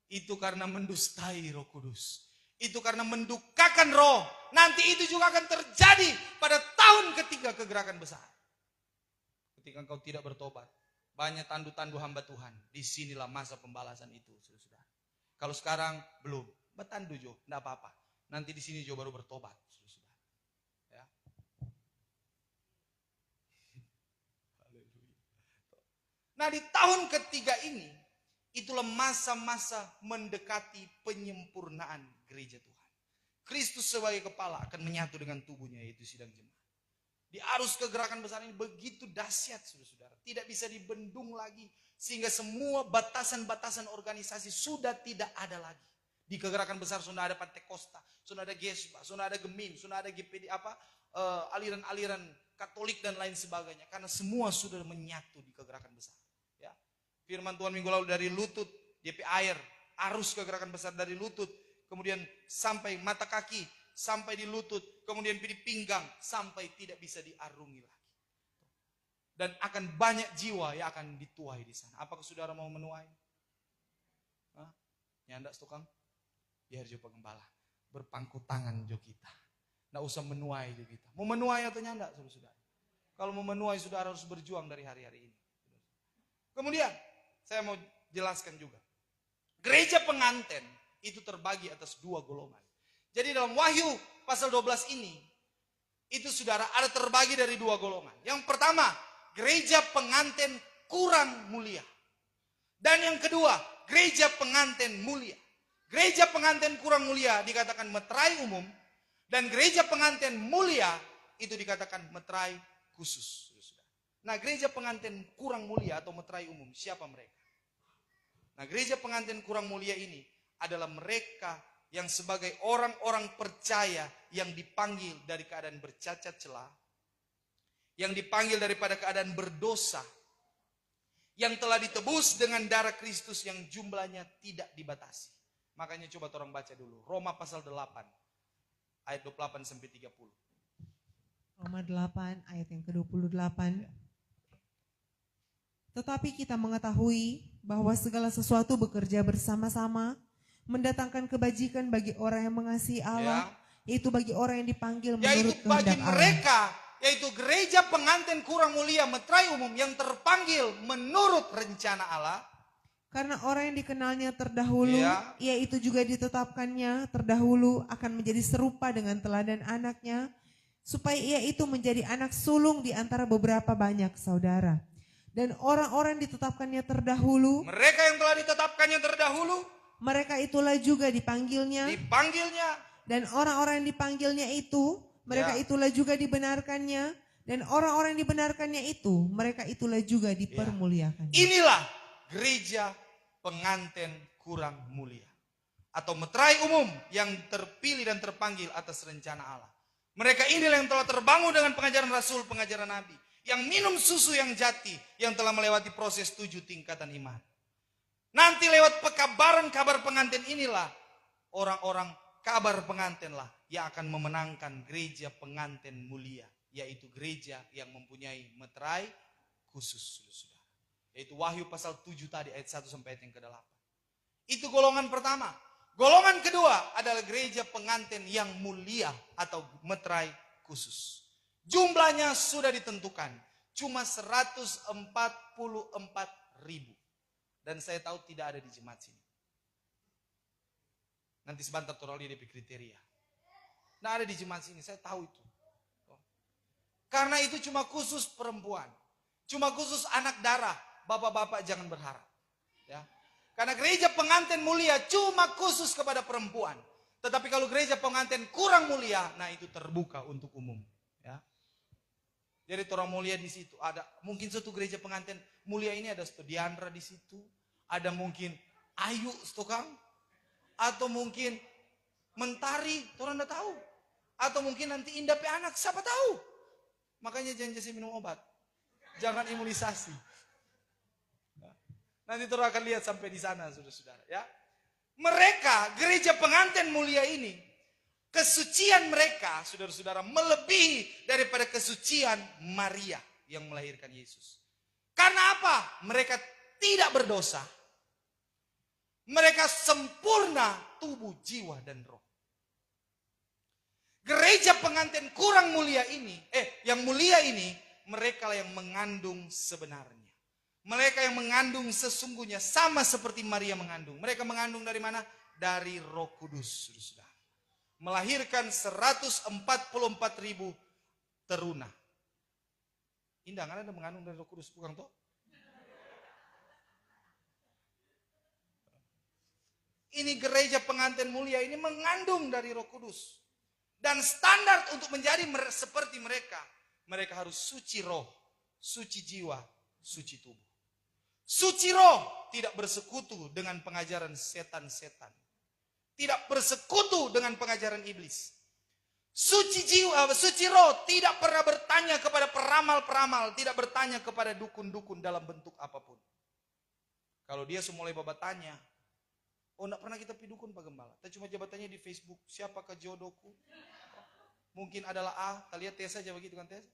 Itu karena mendustai Roh Kudus. Itu karena mendukakan roh. Nanti itu juga akan terjadi pada tahun ketiga kegerakan besar. Ketika engkau tidak bertobat, banyak tandu-tandu hamba Tuhan. Disinilah masa pembalasan itu, saudara-saudara. Kalau sekarang belum, bertandu Jo, tidak apa-apa. Nanti di sini Jo baru bertobat, saudara-saudara. Ya. Nah, di tahun ketiga ini, itulah masa-masa mendekati penyempurnaan gereja Tuhan. Kristus sebagai kepala akan menyatu dengan tubuhnya, yaitu sidang jemaat. Di arus kegerakan besar ini begitu dahsyat, saudara-saudara. Tidak bisa dibendung lagi. Sehingga semua batasan-batasan organisasi sudah tidak ada lagi. Di kegerakan besar sudah ada Pantekosta, sudah ada Gespa, sudah ada Gemim, sudah ada GPD, aliran-aliran Katolik dan lain sebagainya. Karena semua sudah menyatu di kegerakan besar. Ya. Firman Tuhan minggu lalu dari lutut, DP air, arus kegerakan besar dari lutut, kemudian sampai mata kaki, sampai di lutut, kemudian di pinggang, sampai tidak bisa diarungi lagi. Dan akan banyak jiwa yang akan dituai di sana. Apakah saudara mau menuai? Hah? Nyandak tukang? Biar jo pengembala. Berpangku tangan jo kita. Nggak usah menuai jo kita. Mau menuai atau nyandak, saudara-saudara? Kalau mau menuai, saudara harus berjuang dari hari-hari ini. Kemudian, saya mau jelaskan juga. Gereja pengantin itu terbagi atas dua golongan. Jadi dalam Wahyu pasal 12 ini, itu saudara ada terbagi dari dua golongan. Yang pertama, gereja pengantin kurang mulia. Dan yang kedua, gereja pengantin mulia. Gereja pengantin kurang mulia dikatakan meterai umum. Dan gereja pengantin mulia itu dikatakan meterai khusus. Nah, gereja pengantin kurang mulia atau meterai umum, siapa mereka? Nah, gereja pengantin kurang mulia ini adalah mereka yang sebagai orang-orang percaya yang dipanggil dari keadaan bercacat celah, yang dipanggil daripada keadaan berdosa, yang telah ditebus dengan darah Kristus yang jumlahnya tidak dibatasi. Makanya coba orang baca dulu, Roma pasal 8, ayat 28 sampai 30. Roma 8 ayat yang ke-28. Tetapi kita mengetahui bahwa segala sesuatu bekerja bersama-sama, mendatangkan kebajikan bagi orang yang mengasihi Allah, yaitu bagi orang yang dipanggil menurut yaitu bagi kehendak Allah. mereka, yaitu gereja pengantin kurang mulia meterai umum yang terpanggil menurut rencana Allah. Karena orang yang dikenalnya terdahulu, ia itu juga ditetapkannya terdahulu akan menjadi serupa dengan teladan anaknya, supaya ia itu menjadi anak sulung di antara beberapa banyak saudara. Dan orang-orang ditetapkannya terdahulu, Mereka yang telah ditetapkannya terdahulu, mereka itulah juga dipanggilnya. Dan orang-orang yang dipanggilnya itu, mereka itulah juga dibenarkannya. Dan orang-orang yang dibenarkannya itu, mereka itulah juga dipermuliakan. Inilah gereja pengantin kurang mulia. Atau meterai umum yang terpilih dan terpanggil atas rencana Allah. Mereka inilah yang telah terbangun dengan pengajaran Rasul, pengajaran Nabi. Yang minum susu yang jati, yang telah melewati proses 7 tingkatan iman. Nanti lewat pekabaran kabar pengantin inilah, orang-orang kabar pengantinlah yang akan memenangkan gereja pengantin mulia. Yaitu gereja yang mempunyai meterai khusus. Yaitu Wahyu pasal 7 tadi ayat 1 sampai ayat yang ke-8. Itu golongan pertama. Golongan kedua adalah gereja pengantin yang mulia atau meterai khusus. Jumlahnya sudah ditentukan. Cuma 144.000. Dan saya tahu tidak ada di jemaat sini. Nanti sebentar orang lihat di kriteria. Tidak ada di jemaat sini, saya tahu itu. Karena itu cuma khusus perempuan. Cuma khusus anak darah. Bapak-bapak jangan berharap. Ya. Karena gereja pengantin mulia cuma khusus kepada perempuan. Tetapi kalau gereja pengantin kurang mulia, nah itu terbuka untuk umum. Ya. Jadi orang mulia di situ ada mungkin suatu gereja pengantin mulia ini ada Diandra di situ, ada mungkin Ayu Stokang, atau mungkin Mentari, orang enggak tahu, atau mungkin nanti Indah Pe anak, siapa tahu. Makanya jangan minum obat, jangan imunisasi. Nanti orang akan lihat sampai di sana, saudara-saudara. Ya, mereka gereja pengantin mulia ini. Kesucian mereka, saudara-saudara, melebihi daripada kesucian Maria yang melahirkan Yesus. Karena apa? Mereka tidak berdosa. Mereka sempurna tubuh, jiwa, dan roh. Gereja pengantin kurang mulia ini, yang mulia ini, mereka yang mengandung sebenarnya. Mereka yang mengandung sesungguhnya sama seperti Maria mengandung. Mereka mengandung dari mana? Dari Roh Kudus, saudara. Melahirkan 144.000 teruna. Indah kan ada mengandung dari Roh Kudus, bukan toh? Ini gereja pengantin mulia ini mengandung dari Roh Kudus. Dan standar untuk menjadi seperti mereka, mereka harus suci roh, suci jiwa, suci tubuh. Suci roh tidak bersekutu dengan pengajaran setan-setan. Tidak bersekutu dengan pengajaran iblis. Suci jiwa, suci roh tidak pernah bertanya kepada peramal-peramal, tidak bertanya kepada dukun-dukun dalam bentuk apapun. Kalau dia mulai bertanya, enggak pernah kita pergi dukun Pak Gembala. Kita cuma jabatannya di Facebook, siapakah jodohku? Mungkin adalah A, kita lihat Tessa aja begitu kan Tessa?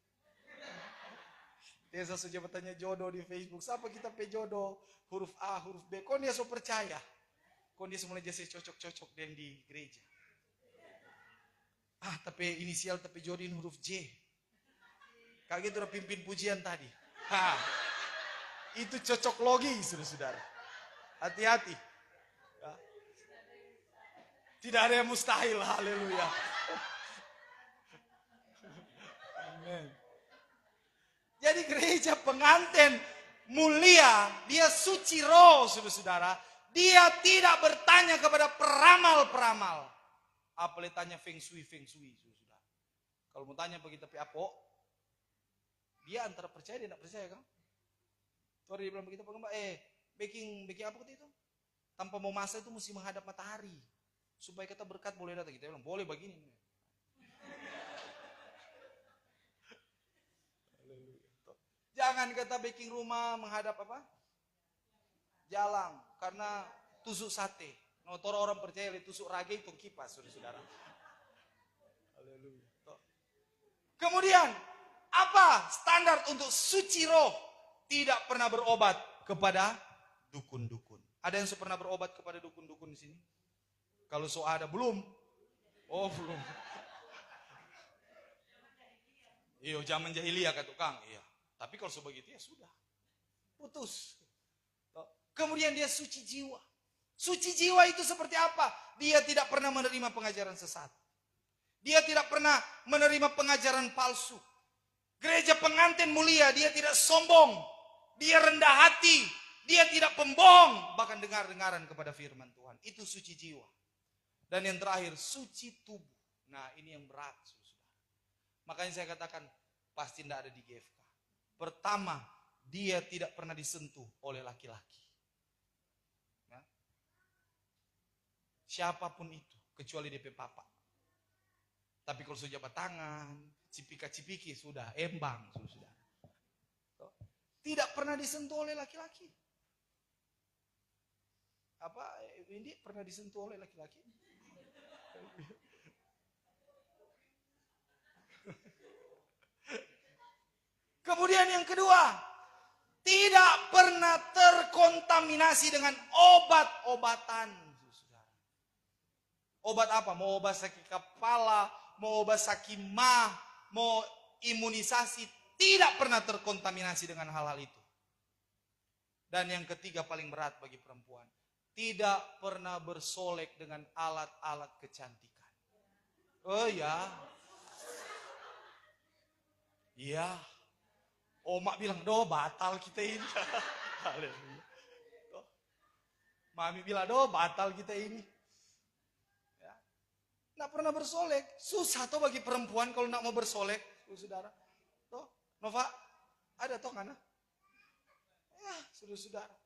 Tessa jabatannya jodoh di Facebook, siapa kita pe jodoh? Huruf A, huruf B, kok dia so percaya? Kok dia mulai jadi cocok-cocok dan di gereja? Tapi inisial tapi jodohin huruf J. Kayak gitu udah pimpin pujian tadi. Itu cocok logi, saudara-saudara. Hati-hati. Ya. Tidak ada yang mustahil, haleluya. Amen. Jadi gereja pengantin mulia, dia suci roh, saudara-saudara. Dia tidak bertanya kepada peramal-peramal. Apalagi tanya feng shui, saudara. Kalau mau tanya begitu tapi apa? Dia antara percaya dan tidak percaya kan? Tuh dia bilang begitu, baking apa itu? Tanpa mau masak itu mesti menghadap matahari. Supaya kita berkat boleh datang. Kita bilang boleh begini. Jangan kata baking rumah menghadap apa? Jalan. Karena tusuk sate. Notor orang percaya tusuk rage itu kipas, saudara-saudara. Haleluya. Kemudian, apa standar untuk suci roh? Tidak pernah berobat kepada dukun-dukun. Ada yang pernah berobat kepada dukun-dukun di sini? Kalau so ada, belum? Oh, belum. Iyo, zaman jahiliyah kata Kang. Iya. Tapi kalau sebegitu ya sudah. Putus. Kemudian dia suci jiwa. Suci jiwa itu seperti apa? Dia tidak pernah menerima pengajaran sesat. Dia tidak pernah menerima pengajaran palsu. Gereja pengantin mulia, dia tidak sombong. Dia rendah hati. Dia tidak pembohong. Bahkan dengar-dengaran kepada firman Tuhan. Itu suci jiwa. Dan yang terakhir, suci tubuh. Nah, ini yang berat. Makanya saya katakan, pasti tidak ada di GFK. Pertama, dia tidak pernah disentuh oleh laki-laki. Ya. Siapapun itu, kecuali DP papa. Tapi kalau sudah jabat tangan, cipika-cipiki, sudah embang. Sudah. Tidak pernah disentuh oleh laki-laki. Apa, ini pernah disentuh oleh laki-laki? Kemudian yang kedua, tidak pernah terkontaminasi dengan obat-obatan. Obat apa? Mau obat sakit kepala, mau obat sakit mah, mau imunisasi, tidak pernah terkontaminasi dengan hal-hal itu. Dan yang ketiga paling berat bagi perempuan, tidak pernah bersolek dengan alat-alat kecantikan. Oh ya. Iya. Omak bilang, doh batal kita ini. Mami bilang, "Doh, batal kita ini." Ya. Nggak pernah bersolek. Susah toh bagi perempuan kalau nggak mau bersolek, saudara. Toh, Nova, ada toh kana? Ya, saudara-saudara.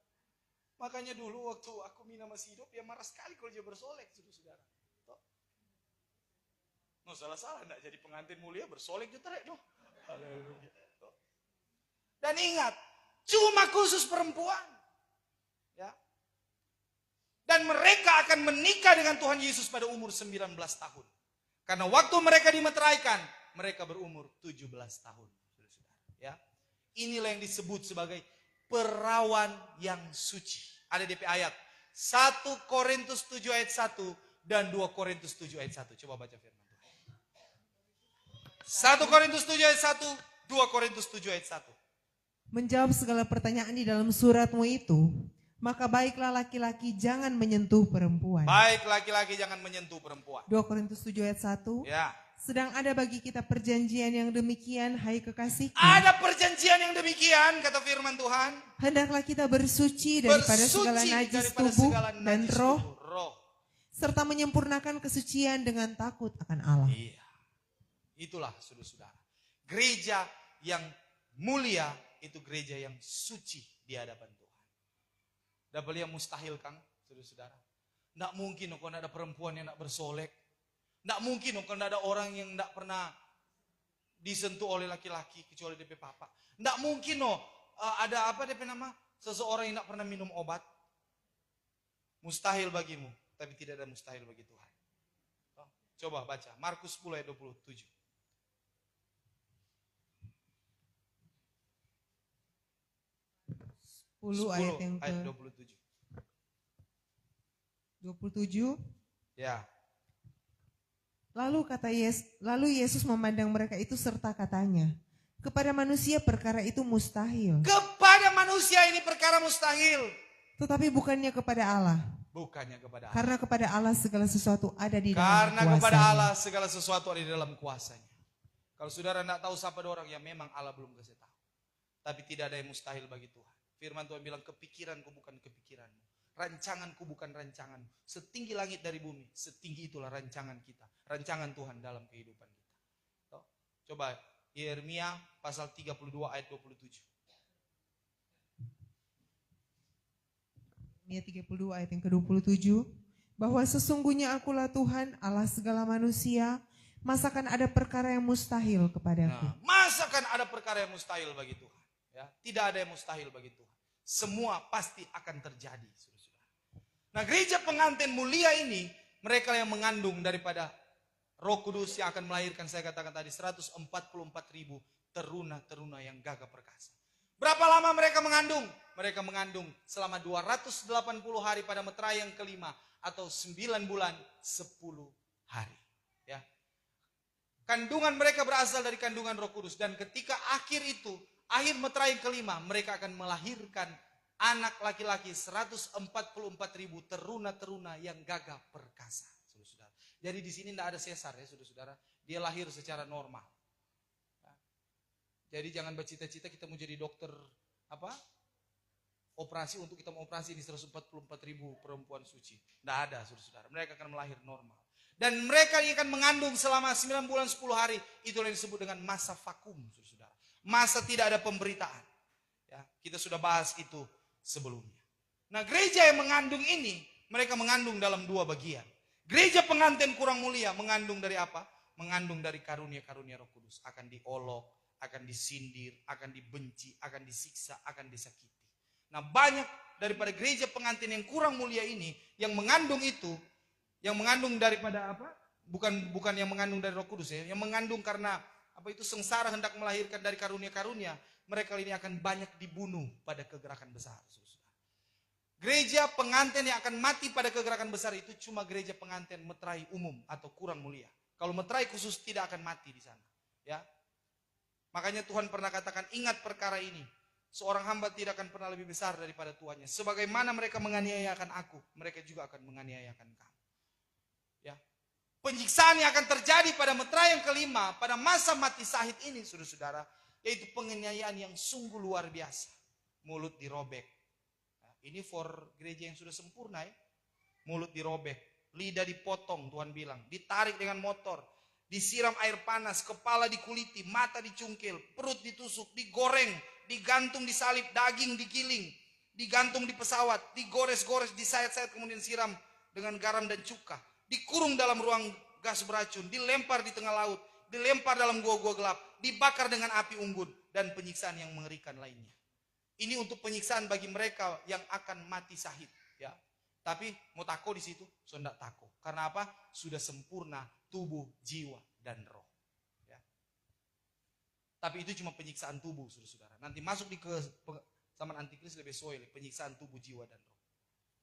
Makanya dulu waktu aku Mina masih hidup, dia marah sekali kalau dia bersolek, saudara-saudara. Toh. No, salah-salah enggak jadi pengantin mulia bersolek juga terek, no. Haleluya. Toh. Dan ingat, cuma khusus perempuan. Ya. Dan mereka akan menikah dengan Tuhan Yesus pada umur 19 tahun. Karena waktu mereka dimeteraikan, mereka berumur 17 tahun. Ya. Inilah yang disebut sebagai perawan yang suci. Ada DP ayat. 1 Korintus 7 ayat 1 dan 2 Korintus 7 ayat 1. Coba baca firman Tuhan. 1 Korintus 7 ayat 1, 2 Korintus 7 ayat 1. Menjawab segala pertanyaan di dalam suratmu itu, maka baiklah laki-laki jangan menyentuh perempuan. Baik laki-laki jangan menyentuh perempuan. 2 Korintus 7 ayat 1. Ya. Sedang ada bagi kita perjanjian yang demikian, hai kekasihku. Ada perjanjian yang demikian, kata firman Tuhan. Hendaklah kita bersuci daripada segala najis tubuh dan roh, serta menyempurnakan kesucian dengan takut akan Allah. Iya. Itulah saudara-saudara. Gereja yang mulia itu gereja yang suci di hadapan Tuhan. Dapat yang mustahil, Kang, saudara-saudara. Nggak mungkin kalau ada perempuan yang nggak bersolek. Nggak mungkin kalau ada orang yang nggak pernah disentuh oleh laki-laki kecuali DP papa. Nggak mungkin ada apa DP nama? Seseorang yang nggak pernah minum obat. Mustahil bagimu, tapi tidak ada mustahil bagi Tuhan. Coba baca Markus 10 ayat 27. Ayat yang ke 27. Ya. Lalu Yesus memandang mereka itu serta katanya, kepada manusia perkara itu mustahil. Kepada manusia ini perkara mustahil. Tetapi bukannya kepada Allah. Bukannya kepada Allah. Karena kepada Allah segala sesuatu ada di dalam Karena kuasanya. kepada Allah segala sesuatu ada di dalam kuasanya. Kalau saudara tidak tahu siapa orang, ya memang Allah belum kasih tahu. Tapi tidak ada yang mustahil bagi Tuhan. Firman Tuhan bilang, kepikiranku bukan kepikiranmu. Rancanganku bukan rancanganmu. Setinggi langit dari bumi, setinggi itulah rancangan kita. Rancangan Tuhan dalam kehidupan kita. Coba Yeremia pasal 32 ayat 27. Yeremia 32 ayat yang ke-27. Bahwa sesungguhnya akulah Tuhan Allah segala manusia. Masakan ada perkara yang mustahil kepadaku. Nah, masakan ada perkara yang mustahil bagi Tuhan. Ya, tidak ada yang mustahil bagi Tuhan. Semua pasti akan terjadi. Nah, gereja pengantin mulia ini, mereka yang mengandung daripada Roh Kudus yang akan melahirkan, saya katakan tadi, 144.000 teruna-teruna yang gagah perkasa. Berapa lama mereka mengandung? Mereka mengandung selama 280 hari pada meterai yang kelima, atau 9 bulan 10 hari. Ya. Kandungan mereka berasal dari kandungan Roh Kudus, dan ketika akhir akhir meterai yang kelima, mereka akan melahirkan anak laki-laki 144.000 teruna-teruna yang gagah perkasa. Saudara-saudara. Jadi di sini tidak ada sesar ya saudara-saudara. Dia lahir secara normal. Jadi jangan bercita-cita kita mau jadi dokter operasi untuk kita mau operasi di 144.000 perempuan suci. Tidak ada saudara-saudara. Mereka akan melahir normal. Dan mereka akan mengandung selama 9 bulan 10 hari. Itulah yang disebut dengan masa vakum saudara-saudara. Masa tidak ada pemberitaan. Ya, kita sudah bahas itu sebelumnya. Nah, gereja yang mengandung ini, mereka mengandung dalam 2 bagian. Gereja pengantin kurang mulia mengandung dari apa? Mengandung dari karunia-karunia Roh Kudus. Akan diolok, akan disindir, akan dibenci, akan disiksa, akan disakiti. Nah, banyak daripada gereja pengantin yang kurang mulia ini yang mengandung itu, yang mengandung daripada apa? Bukan yang mengandung dari Roh Kudus ya, yang mengandung karena sengsara hendak melahirkan dari karunia-karunia. Mereka ini akan banyak dibunuh pada kegerakan besar. Gereja pengantin yang akan mati pada kegerakan besar itu cuma gereja pengantin meterai umum atau kurang mulia. Kalau meterai khusus tidak akan mati di sana. Ya, makanya Tuhan pernah katakan, ingat perkara ini. Seorang hamba tidak akan pernah lebih besar daripada tuannya. Sebagaimana mereka menganiayakan aku, mereka juga akan menganiayakan kamu. Ya, penyiksaan yang akan terjadi pada meterai yang kelima, pada masa mati syahid ini, saudara-saudara, yaitu penganiayaan yang sungguh luar biasa. Mulut dirobek, Ini for gereja yang sudah sempurna ya. Mulut dirobek, lidah dipotong, Tuhan bilang. Ditarik dengan motor, disiram air panas, kepala dikuliti, mata dicungkil, perut ditusuk, digoreng, digantung, disalib, daging digiling, digantung di pesawat, digores-gores, disayat-sayat, kemudian siram dengan garam dan cuka. Dikurung dalam ruang gas beracun, dilempar di tengah laut, dilempar dalam gua-gua gelap, dibakar dengan api unggun, dan penyiksaan yang mengerikan lainnya. Ini untuk penyiksaan bagi mereka yang akan mati syahid, ya. Tapi mau tako di situ, so ndak tako. Karena apa? Sudah sempurna tubuh, jiwa, dan roh. Ya. Tapi itu cuma penyiksaan tubuh, saudara-saudara. Nanti masuk di zaman antikris lebih soal, penyiksaan tubuh, jiwa, dan roh.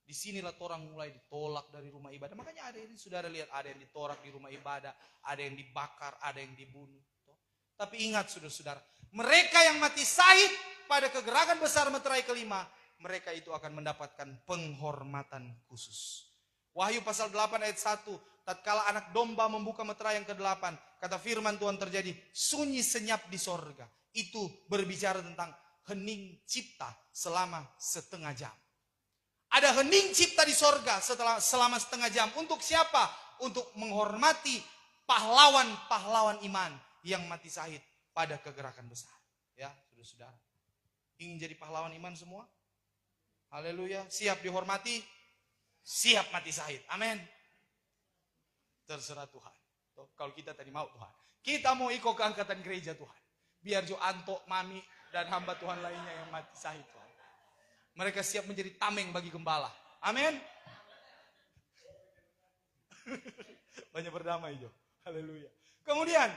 Di sinilah orang mulai ditolak dari rumah ibadah. Makanya ada ini, saudara lihat, ada yang ditolak di rumah ibadah, ada yang dibakar, ada yang dibunuh. Tapi ingat, saudara-saudara, mereka yang mati syahid pada kegerakan besar meterai kelima, mereka itu akan mendapatkan penghormatan khusus. Wahyu pasal 8 ayat 1, tatkala anak domba membuka meterai yang ke-8, kata firman Tuhan terjadi sunyi senyap di sorga. Itu berbicara tentang hening cipta selama setengah jam. Ada hening cipta di sorga selama setengah jam. Untuk siapa? Untuk menghormati pahlawan-pahlawan iman yang mati syahid pada kegerakan besar. Ya, saudara-saudara. Ingin jadi pahlawan iman semua? Haleluya. Siap dihormati, siap mati syahid. Amin. Terserah Tuhan. Kalau kita tadi mau Tuhan. Kita mau ikut keangkatan gereja Tuhan. Biar Jo Anto, Mami, dan hamba Tuhan lainnya yang mati syahid Tuhan. Mereka siap menjadi tameng bagi gembala. Amin. Banyak berdamai Jo. Haleluya. Kemudian,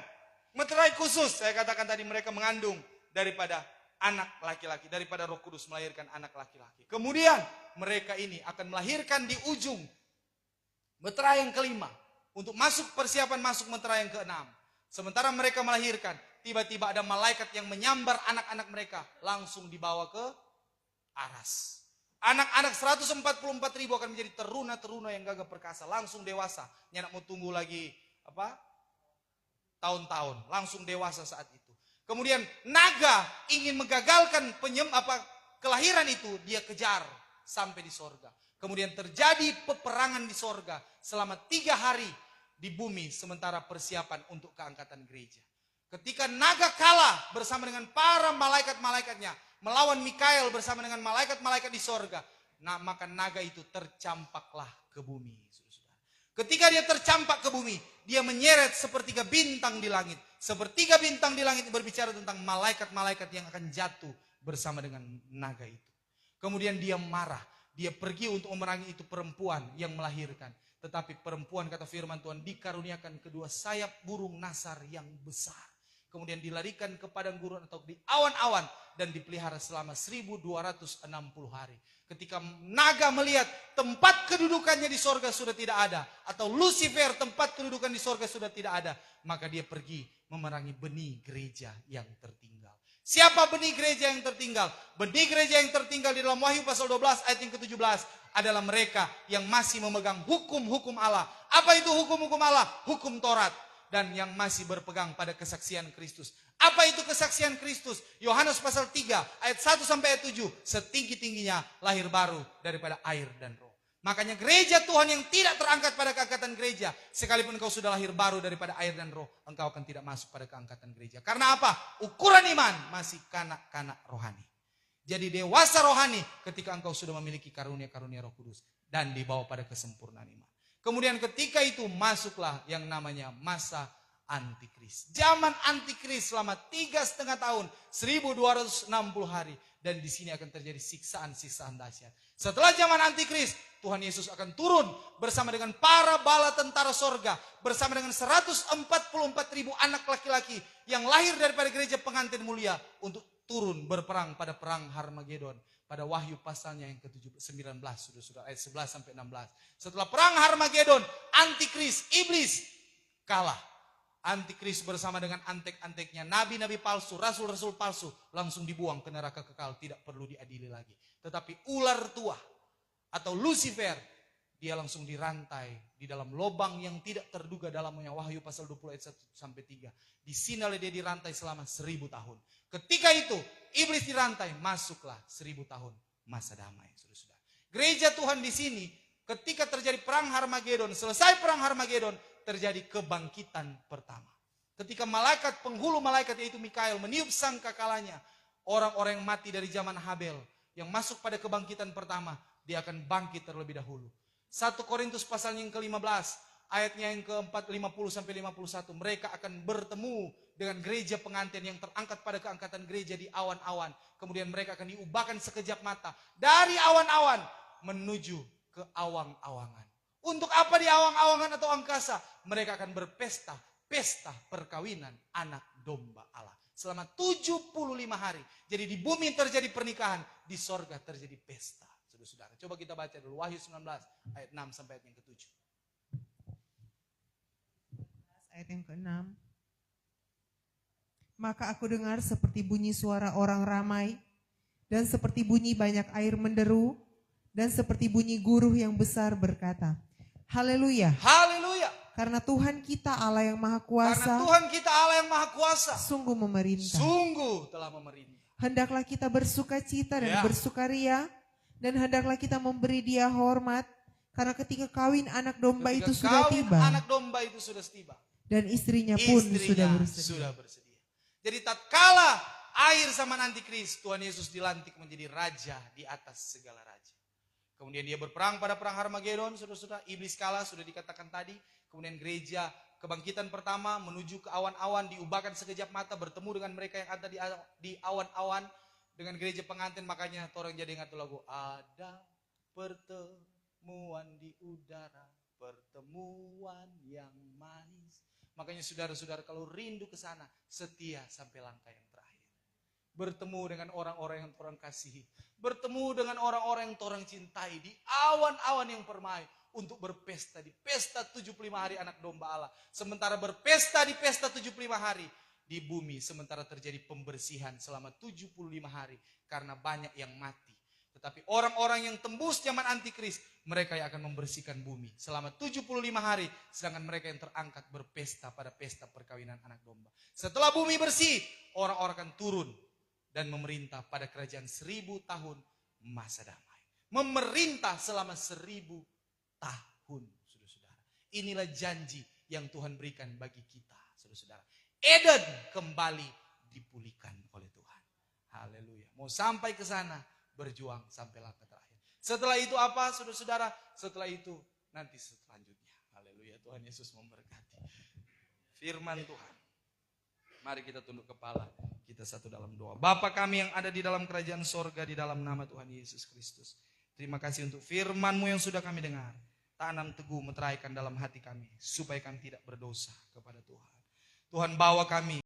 meterai khusus. Saya katakan tadi mereka mengandung daripada anak laki-laki, daripada Roh Kudus melahirkan anak laki-laki. Kemudian mereka ini akan melahirkan di ujung meterai yang kelima untuk persiapan masuk meterai yang keenam. Sementara mereka melahirkan, tiba-tiba ada malaikat yang menyambar anak-anak mereka langsung dibawa ke aras. Anak-anak 144.000 akan menjadi teruna-teruna yang gagah perkasa, langsung dewasa. Nyak mau tunggu lagi tahun-tahun, langsung dewasa saat itu. Kemudian naga ingin menggagalkan kelahiran itu, dia kejar sampai di sorga. Kemudian terjadi peperangan di sorga selama 3 hari di bumi sementara persiapan untuk keangkatan gereja. Ketika naga kalah bersama dengan para malaikat-malaikatnya melawan Mikael bersama dengan malaikat-malaikat di sorga, maka naga itu tercampaklah ke bumi. Ketika dia tercampak ke bumi, dia menyeret sepertiga bintang di langit. Sepertiga bintang di langit berbicara tentang malaikat-malaikat yang akan jatuh bersama dengan naga itu. Kemudian dia marah. Dia pergi untuk memerangi itu perempuan yang melahirkan. Tetapi perempuan, kata firman Tuhan, dikaruniakan kedua sayap burung nasar yang besar. Kemudian dilarikan ke padang gurun atau di awan-awan dan dipelihara selama 1260 hari. Ketika naga melihat tempat kedudukannya di sorga sudah tidak ada, atau Lucifer tempat kedudukan di sorga sudah tidak ada, maka dia pergi memerangi benih gereja yang tertinggal. Siapa benih gereja yang tertinggal? Benih gereja yang tertinggal di dalam Wahyu pasal 12 ayat yang ke-17 adalah mereka yang masih memegang hukum-hukum Allah. Apa itu hukum-hukum Allah? Hukum Taurat. Dan yang masih berpegang pada kesaksian Kristus. Apa itu kesaksian Kristus? Yohanes pasal 3 ayat 1 sampai ayat 7. Setinggi-tingginya lahir baru daripada air dan roh. Makanya gereja Tuhan yang tidak terangkat pada keangkatan gereja, sekalipun engkau sudah lahir baru daripada air dan roh, engkau akan tidak masuk pada keangkatan gereja. Karena apa? Ukuran iman masih kanak-kanak rohani. Jadi dewasa rohani ketika engkau sudah memiliki karunia-karunia Roh Kudus dan dibawa pada kesempurnaan iman. Kemudian ketika itu masuklah yang namanya masa antikris. Zaman antikris selama 3,5 tahun, 1260 hari. Dan di sini akan terjadi siksaan-siksaan dahsyat. Setelah zaman antikris, Tuhan Yesus akan turun bersama dengan para bala tentara sorga. Bersama dengan 144.000 anak laki-laki yang lahir daripada gereja pengantin mulia. Untuk turun berperang pada perang Harmagedon. Pada Wahyu pasalnya yang ke-19, saudara-saudara, ayat 11 sampai 16. Setelah perang Harmagedon, antikris, iblis kalah. Antikris bersama dengan antek-anteknya, nabi-nabi palsu, rasul-rasul palsu, langsung dibuang ke neraka kekal, tidak perlu diadili lagi. Tetapi ular tua atau Lucifer, dia langsung dirantai di dalam lubang yang tidak terduga dalamnya. Wahyu pasal 20 ayat 1 sampai 3. Di sinilah dia dirantai selama 1000 tahun. Ketika itu iblis dirantai, masuklah 1000 tahun masa damai, saudara-saudara. Gereja Tuhan di sini, ketika terjadi perang Harmagedon, selesai perang Harmagedon, terjadi kebangkitan pertama. Ketika malaikat, penghulu malaikat yaitu Mikael meniup sangkakalanya, orang-orang yang mati dari zaman Habel, yang masuk pada kebangkitan pertama, dia akan bangkit terlebih dahulu. 1 Korintus pasalnya yang ke-15, ayatnya yang ke-4, 50-51, mereka akan bertemu dengan gereja pengantin yang terangkat pada keangkatan gereja di awan-awan. Kemudian mereka akan diubahkan sekejap mata dari awan-awan menuju ke awang-awangan. Untuk apa di awang-awangan atau angkasa? Mereka akan berpesta, pesta perkawinan anak domba Allah. Selama 75 hari. Jadi di bumi terjadi pernikahan, di sorga terjadi pesta. Saudara-saudara, coba kita baca dulu Wahyu 19 ayat 6 sampai ayat yang ke-7. Ayat yang ke-6. Maka aku dengar seperti bunyi suara orang ramai, dan seperti bunyi banyak air menderu, dan seperti bunyi guruh yang besar berkata, Haleluya. Haleluya. Karena Tuhan kita Allah yang Maha Kuasa, Karena Tuhan kita Allah yang Maha Kuasa, sungguh memerintah. sungguh telah memerintah. Hendaklah kita bersuka cita dan Ya. bersukaria, dan hendaklah kita memberi dia hormat, karena ketika kawin anak domba Ketika itu sudah kawin tiba, anak domba itu sudah tiba. dan istrinya pun sudah bersedia. sudah bersedia. Jadi tatkala akhir zaman antikris, Tuhan Yesus dilantik menjadi raja di atas segala raja. Kemudian dia berperang pada perang Harmagedon, saudara-saudara. Iblis kalah, sudah dikatakan tadi. Kemudian gereja kebangkitan pertama menuju ke awan-awan, diubahkan sekejap mata, bertemu dengan mereka yang ada di awan-awan dengan gereja pengantin. Makanya orang jadi ingat lagu, ada pertemuan di udara, pertemuan yang manis. Makanya saudara-saudara kalau rindu ke sana, setia sampai langkah yang terakhir. Bertemu dengan orang-orang yang orang kasihi. Bertemu dengan orang-orang yang orang cintai di awan-awan yang permai. Untuk berpesta di pesta 75 hari anak domba Allah. Sementara berpesta di pesta 75 hari di bumi. Sementara terjadi pembersihan selama 75 hari. Karena banyak yang mati. Tetapi orang-orang yang tembus zaman antikris, mereka yang akan membersihkan bumi selama 75 hari. Sedangkan mereka yang terangkat berpesta pada pesta perkawinan anak domba. Setelah bumi bersih, orang-orang akan turun dan memerintah pada kerajaan 1000 tahun masa damai. Memerintah selama 1000 tahun, saudara-saudara. Inilah janji yang Tuhan berikan bagi kita, saudara-saudara. Eden kembali dipulihkan oleh Tuhan. Haleluya. Mau sampai ke sana, berjuang sampai langkah terakhir. Setelah itu apa, saudara-saudara? Setelah itu nanti selanjutnya. Haleluya, Tuhan Yesus memberkati. Firman Tuhan. Mari kita tunduk kepala, kita satu dalam doa. Bapa kami yang ada di dalam kerajaan sorga, di dalam nama Tuhan Yesus Kristus. Terima kasih untuk firman-Mu yang sudah kami dengar. Tanam teguh meteraikan dalam hati kami, supaya kami tidak berdosa kepada Tuhan. Tuhan bawa kami